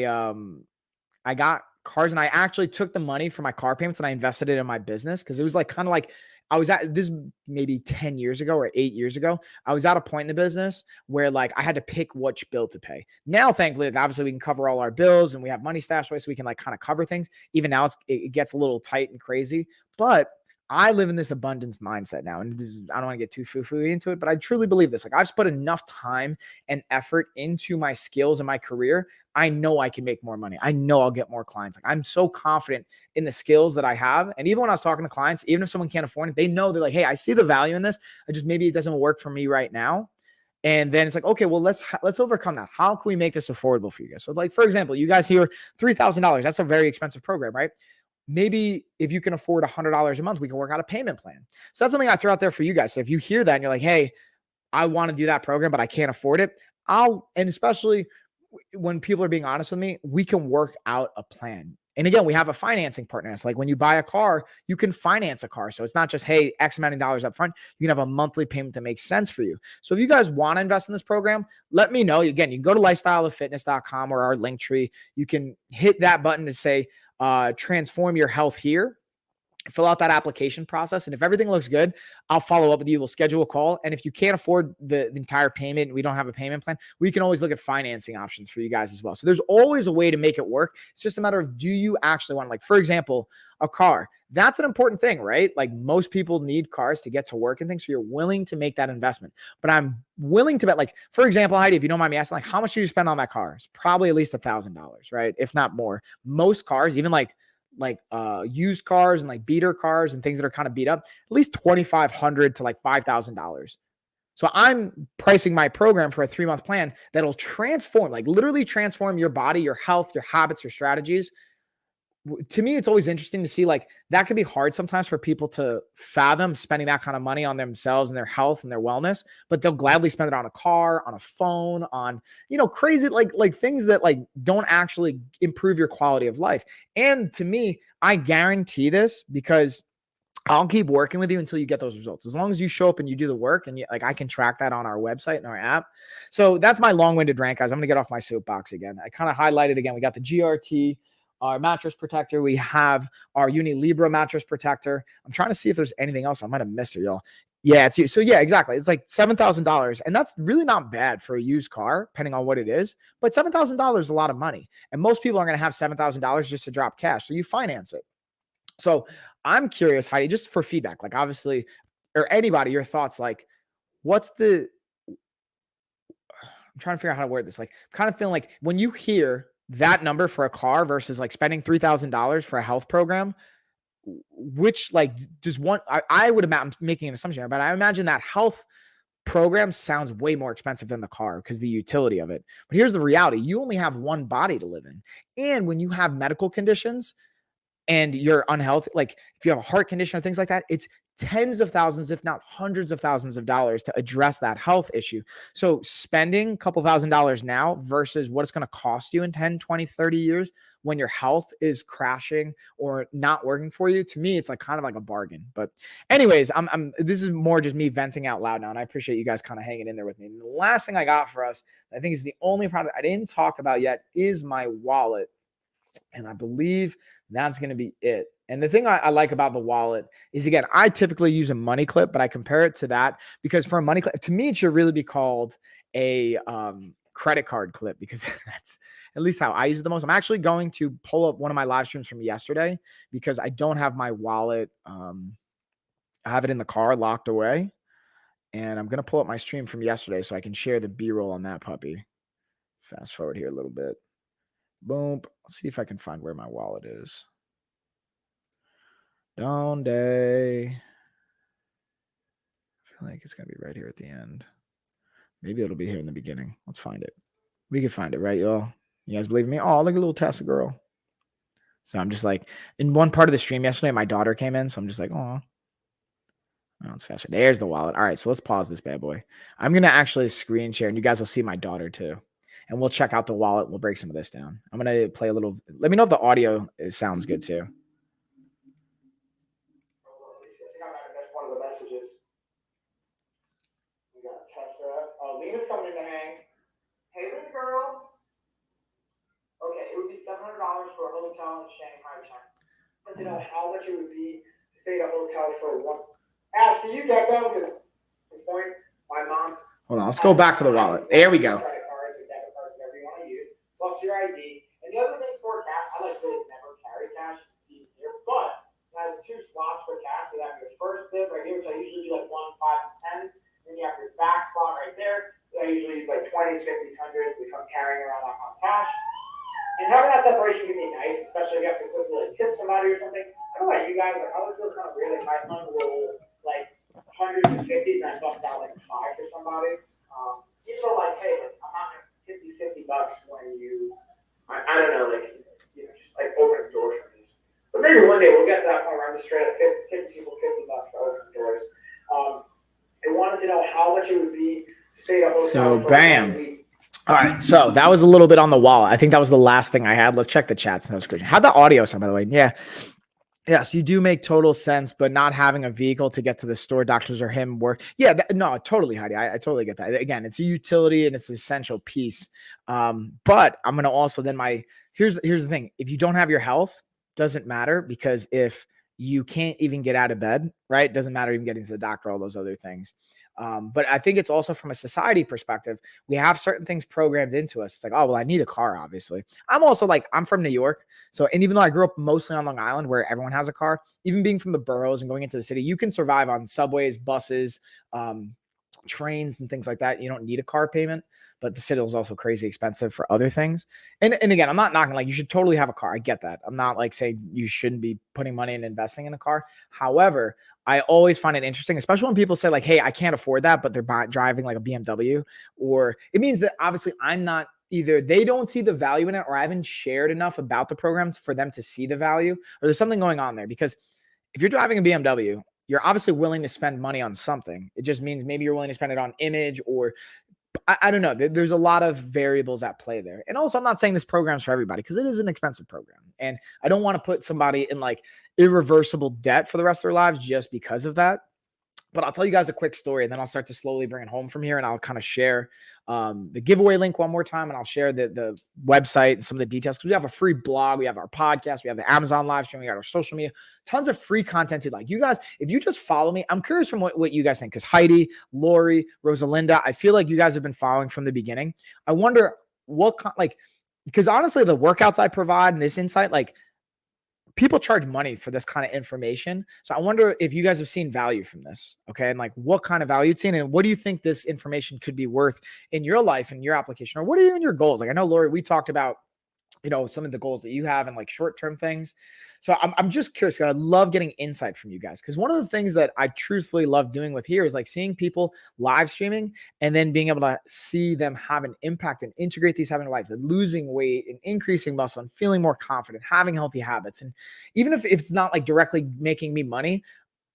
A: got cars and I actually took the money for my car payments and I invested it in my business. Cause it was like, kind of like, I was at this maybe 10 years ago or 8 years ago. I was at a point in the business where like I had to pick which bill to pay. Now, thankfully, obviously we can cover all our bills and we have money stashed away so we can like kind of cover things. Even now it gets a little tight and crazy, but I live in this abundance mindset now. And I don't want to get too foo-foo into it, but I truly believe this. Like I've put enough time and effort into my skills and my career. I know I can make more money. I know I'll get more clients. Like I'm so confident in the skills that I have. And even when I was talking to clients, even if someone can't afford it, they know they're like, hey, I see the value in this. Maybe it doesn't work for me right now. And then it's like, okay, well, let's overcome that. How can we make this affordable for you guys? So like, for example, you guys hear $3,000. That's a very expensive program, right? Maybe if you can afford $100 a month, we can work out a payment plan. So that's something I throw out there for you guys. So if you hear that and you're like, hey, I want to do that program, but I can't afford it. And especially when people are being honest with me, we can work out a plan. And again, we have a financing partner. It's like when you buy a car, you can finance a car. So it's not just, hey, X amount of dollars up front. You can have a monthly payment that makes sense for you. So if you guys want to invest in this program, let me know. Again, you can go to lifestyleoffitness.com or our link tree. You can hit that button to say, transform your health here. Fill out that application process. And if everything looks good, I'll follow up with you. We'll schedule a call. And if you can't afford the entire payment, we don't have a payment plan, we can always look at financing options for you guys as well. So there's always a way to make it work. It's just a matter of, do you actually want, like, for example, a car? That's an important thing, right? Like most people need cars to get to work and things. So you're willing to make that investment, but I'm willing to bet, like, for example, Heidi, if you don't mind me asking, like, how much do you spend on that car? It's probably at least $1,000, right? If not more. Most cars, even like used cars and like beater cars and things that are kind of beat up, at least $2,500 to like $5,000. So I'm pricing my program for a 3-month plan that'll transform, like literally transform your body, your health, your habits, your strategies. To me, it's always interesting to see, like, that can be hard sometimes for people to fathom spending that kind of money on themselves and their health and their wellness, but they'll gladly spend it on a car, on a phone, on, crazy, like things that like don't actually improve your quality of life. And to me, I guarantee this because I'll keep working with you until you get those results. As long as you show up and you do the work, and I can track that on our website and our app. So that's my long-winded rant, guys. I'm going to get off my soapbox again. I kind of highlighted again. We got the GRT our mattress protector. We have our Uni Libra mattress protector. I'm trying to see if there's anything else I might have missed here, y'all. Yeah, it's you. So yeah, exactly. It's like $7,000, and that's really not bad for a used car, depending on what it is. But $7,000 is a lot of money, and most people are going to have $7,000 just to drop cash, so you finance it. So I'm curious, Heidi, just for feedback, like obviously, or anybody, your thoughts, like what's the? I'm trying to figure out how to word this. Like, kind of feeling like when you hear that number for a car versus like spending $3,000 for a health program, which like does one, I would imagine, I'm making an assumption here, but I imagine that health program sounds way more expensive than the car because the utility of it. But here's the reality. You only have one body to live in. And when you have medical conditions and you're unhealthy, like if you have a heart condition or things like that, it's tens of thousands, if not hundreds of thousands of dollars to address that health issue. So spending a couple $1,000s now versus what it's going to cost you in 10, 20, 30 years when your health is crashing or not working for you, to me, it's like kind of like a bargain. But anyways, this is more just me venting out loud now. And I appreciate you guys kind of hanging in there with me. And the last thing I got for us, I think is the only product I didn't talk about yet, is my wallet. And I believe that's going to be it. And the thing I like about the wallet is, again, I typically use a money clip, but I compare it to that because for a money clip, to me, it should really be called a credit card clip, because that's at least how I use it the most. I'm actually going to pull up one of my live streams from yesterday because I don't have my wallet. I have it in the car locked away, and I'm going to pull up my stream from yesterday so I can share the B-roll on that puppy. Fast forward here a little bit. Boom. Let's see if I can find where my wallet is. Donde. I feel like it's going to be right here at the end. Maybe it'll be here in the beginning. Let's find it. We can find it, right, y'all? You guys believe me? Oh, look at a little Tessa girl. So I'm just like, in one part of the stream yesterday, my daughter came in. So I'm just like, oh, it's faster. There's the wallet. All right, so let's pause this bad boy. I'm going to actually screen share, and you guys will see my daughter too. And we'll check out the wallet. We'll break some of this down. I'm going to play a little. Let me know if the audio sounds good too.
B: That's one of the messages. We got Tessa. Oh, Lena's coming in to hang. Hey, Lena girl. Okay, it would be $700 for a hotel in Shanghai, China. I want to know how much it would be to stay at a hotel for one. Ash, can you get them? Because at this point, my mom.
A: Hold on, let's go back to the wallet. There we go.
B: Credit cards or debit cards, whatever you want to use, plus your ID. And the other thing for cash, I like to never carry cash. You can see it here, but it has 2 slots for cash. So you have your first bib right here, which I usually do like 1, 5, and 10s. Then you have your back slot right there. I usually use like 20s, 50s, 100s to come carrying around like on cash. And having that separation can be nice, especially if you have to quickly like tip somebody or something. I don't know about you guys, like I always feel kind of weird, like my unroll like 100s and 50s and I bust out like 5 for somebody. Even though like, hey, like, I'm not gonna give you $50 when you, I don't know, like, you know, just like opening doors for these. But maybe one day we'll get to that point where I'm just straight up tipping people $50 for opening doors. I wanted to know how much it would be to stay at a hotel.
A: So bam. All right, so that was a little bit on the wallet. I think that was the last thing I had. Let's check the chats. How'd the audio sound, by the way? Yeah. Yes, you do make total sense, but not having a vehicle to get to the store, doctors or him work. Yeah, no, totally, Heidi. I totally get that. Again, it's a utility and it's an essential piece. But I'm going to also then here's the thing. If you don't have your health, doesn't matter, because if you can't even get out of bed, right? It doesn't matter even getting to the doctor, all those other things. But I think it's also from a society perspective, we have certain things programmed into us. It's like, oh, well, I need a car, obviously. I'm also like, I'm from New York. So, and even though I grew up mostly on Long Island where everyone has a car, even being from the boroughs and going into the city, you can survive on subways, buses, trains and things like that. You don't need a car payment, but the city is also crazy expensive for other things. And again, I'm not knocking, like, you should totally have a car. I get that. I'm not like saying you shouldn't be putting money and investing in a car. However, I always find it interesting, especially when people say like, hey, I can't afford that, but they're driving like a BMW, or it means that obviously I'm not, either they don't see the value in it, or I haven't shared enough about the programs for them to see the value, or there's something going on there. Because if you're driving a BMW, you're obviously willing to spend money on something. It just means maybe you're willing to spend it on image, or I don't know. There's a lot of variables at play there. And also, I'm not saying this program's for everybody, because it is an expensive program. And I don't want to put somebody in like irreversible debt for the rest of their lives just because of that. But I'll tell you guys a quick story, and then I'll start to slowly bring it home from here, and I'll kind of share the giveaway link one more time, and I'll share the website and some of the details, because we have a free blog, we have our podcast, we have the Amazon live stream, we got our social media, tons of free content to like. You guys, if you just follow me, I'm curious from what you guys think, because Heidi, Lori, Rosalinda, I feel like you guys have been following from the beginning. I wonder because honestly, the workouts I provide and this insight, like, people charge money for this kind of information. So I wonder if you guys have seen value from this. Okay. And like, what kind of value you've seen, and what do you think this information could be worth in your life and your application, or what are even your goals? Like, I know, Lori, we talked about, some of the goals that you have and like short-term things. So I'm just curious. I love getting insight from you guys, because one of the things that I truthfully love doing with here is like seeing people live streaming and then being able to see them have an impact and integrate these habits in life, and losing weight and increasing muscle and feeling more confident, having healthy habits. And even if it's not like directly making me money,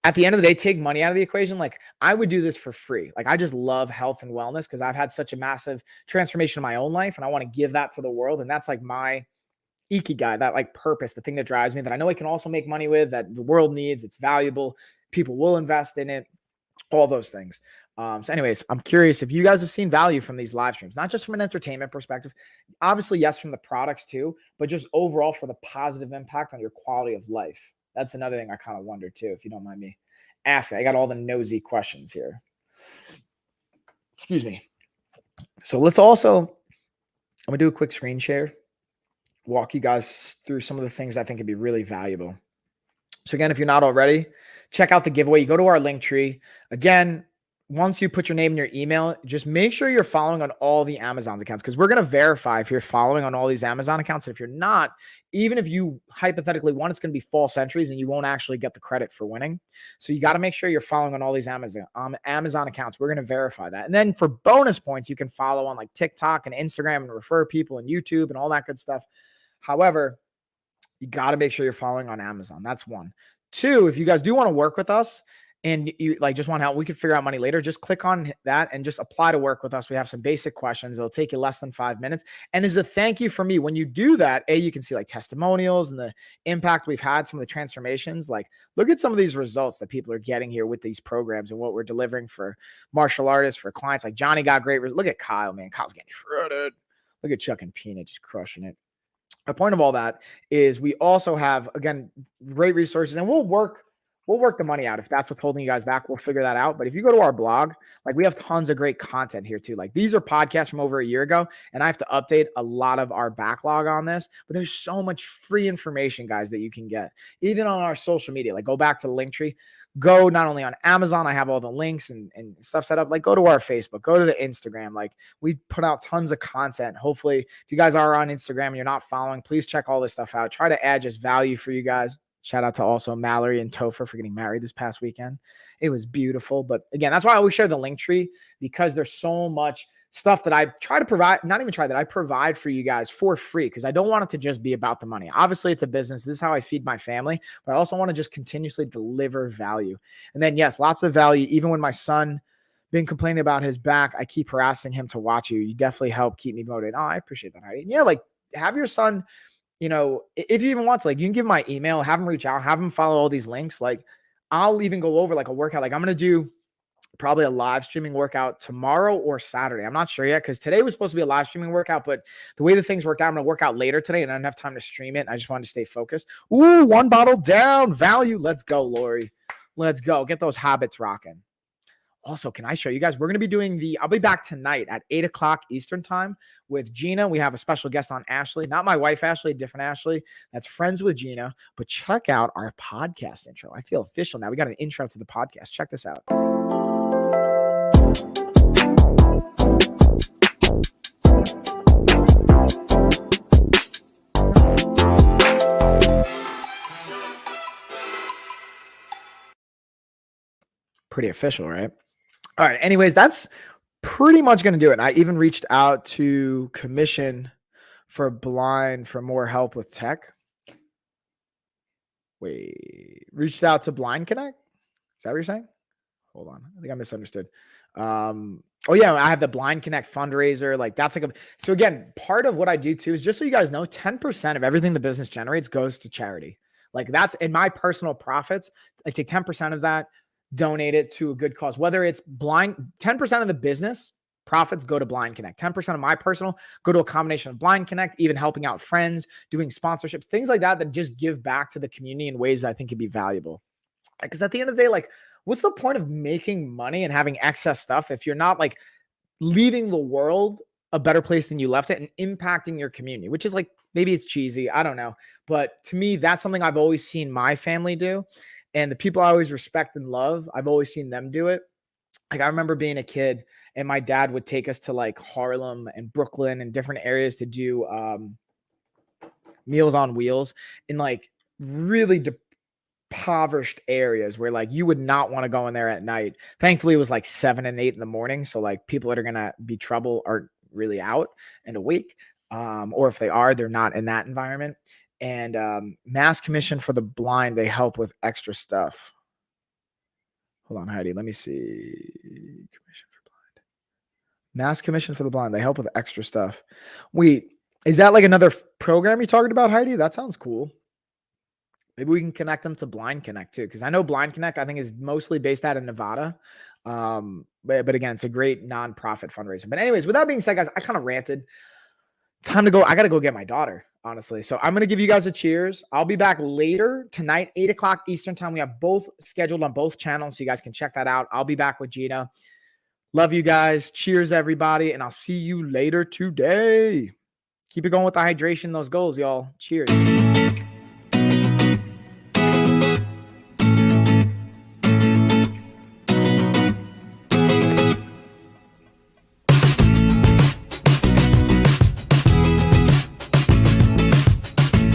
A: at the end of the day, take money out of the equation. Like, I would do this for free. Like, I just love health and wellness because I've had such a massive transformation in my own life, and I want to give that to the world. And that's like my ikigai, that like purpose, the thing that drives me, that I know I can also make money with, that the world needs. It's valuable. People will invest in it, all those things. So anyways, I'm curious if you guys have seen value from these live streams, not just from an entertainment perspective, obviously, yes, from the products too, but just overall for the positive impact on your quality of life. That's another thing I kind of wonder too, if you don't mind me asking. I got all the nosy questions here. Excuse me. So I'm going to do a quick screen share, walk you guys through some of the things I think would be really valuable. So again, if you're not already, check out the giveaway. You go to our link tree. Again, once you put your name and your email, just make sure you're following on all the Amazon accounts, because we're going to verify if you're following on all these Amazon accounts. And if you're not, even if you hypothetically won, it's going to be false entries and you won't actually get the credit for winning. So you got to make sure you're following on all these Amazon accounts. We're going to verify that. And then for bonus points, you can follow on like TikTok and Instagram and refer people and YouTube and all that good stuff. However, you got to make sure you're following on Amazon. That's one. Two, if you guys do want to work with us and you like just want help, we can figure out money later. Just click on that and just apply to work with us. We have some basic questions. It'll take you less than 5 minutes. And as a thank you for me, when you do that, you can see like testimonials and the impact we've had, some of the transformations. Like, look at some of these results that people are getting here with these programs and what we're delivering for martial artists, for clients. Like Johnny got great. Look at Kyle, man. Kyle's getting shredded. Look at Chuck and Peanut just crushing it. The point of all that is we also have, again, great resources, and we'll work the money out. If that's what's holding you guys back, we'll figure that out. But if you go to our blog, like, we have tons of great content here too. Like, these are podcasts from over a year ago, and I have to update a lot of our backlog on this, but there's so much free information, guys, that you can get even on our social media. Like, go back to the link tree. Go not only on Amazon, I have all the links and stuff set up. Like, go to our Facebook, go to the Instagram. Like, we put out tons of content. Hopefully, if you guys are on Instagram and you're not following, please check all this stuff out. Try to add just value for you guys. Shout out to also Mallory and Topher for getting married this past weekend. It was beautiful. But again, that's why I always share the link tree, because there's so much stuff that I try to provide, I provide for you guys for free, because I don't want it to just be about the money. Obviously, it's a business. This is how I feed my family, but I also want to just continuously deliver value. And then, yes, lots of value. Even when my son been complaining about his back, I keep harassing him to watch you. You definitely help keep me motivated. Oh, I appreciate that, Heidi. Yeah, like, have your son, if you even want to, like, you can give my email, have him reach out, have him follow all these links. Like, I'll even go over like a workout. Like, I'm going to do probably a live streaming workout tomorrow or Saturday. I'm not sure yet, because today was supposed to be a live streaming workout, but the way the things worked out, I'm going to work out later today and I don't have time to stream it. I just wanted to stay focused. Ooh, 1 bottle down, value. Let's go, Lori. Let's go. Get those habits rocking. Also, can I show you guys? We're going to be doing I'll be back tonight at 8 o'clock Eastern time with Gina. We have a special guest on, Ashley, not my wife, Ashley, a different Ashley. That's friends with Gina. But check out our podcast intro. I feel official now. We got an intro to the podcast. Check this out. Pretty official, right? All right. Anyways, that's pretty much going to do it. And I even reached out to Commission for Blind for more help with tech. Reached out to Blind Connect? Is that what you're saying? Hold on. I think I misunderstood. Oh yeah, I have the Blind Connect fundraiser. Like, that's like so again, part of what I do too is, just so you guys know, 10% of everything the business generates goes to charity. Like, that's in my personal profits. I take 10% of that, donate it to a good cause, whether it's blind, 10% of the business profits go to Blind Connect. 10% of my personal go to a combination of Blind Connect, even helping out friends, doing sponsorships, things like that just give back to the community in ways that I think could be valuable. Because at the end of the day, like, what's the point of making money and having excess stuff if you're not like leaving the world a better place than you left it and impacting your community, which is like, maybe it's cheesy, I don't know. But to me, that's something I've always seen my family do. And the people I always respect and love, I've always seen them do it. Like, I remember being a kid and my dad would take us to like Harlem and Brooklyn and different areas to do Meals on Wheels in like really impoverished areas where like you would not want to go in there at night. Thankfully, it was like 7 and 8 in the morning. So like people that are going to be trouble are really out and awake. Or if they are, they're not in that environment. And Mass Commission for the Blind, they help with extra stuff. Hold on, Heidi. Let me see. Commission for Blind. Mass Commission for the Blind. They help with extra stuff. Wait, is that like another program you're talking about, Heidi? That sounds cool. Maybe we can connect them to Blind Connect too, because I know Blind Connect, I think, is mostly based out of Nevada. But again, it's a great nonprofit fundraiser. But anyways, with that being said, guys, I kind of ranted. Time to go. I got to go get my daughter, honestly. So I'm going to give you guys a cheers. I'll be back later tonight, 8 o'clock Eastern time. We have both scheduled on both channels, so you guys can check that out. I'll be back with Gina. Love you guys. Cheers, everybody. And I'll see you later today. Keep it going with the hydration, those goals, y'all. Cheers.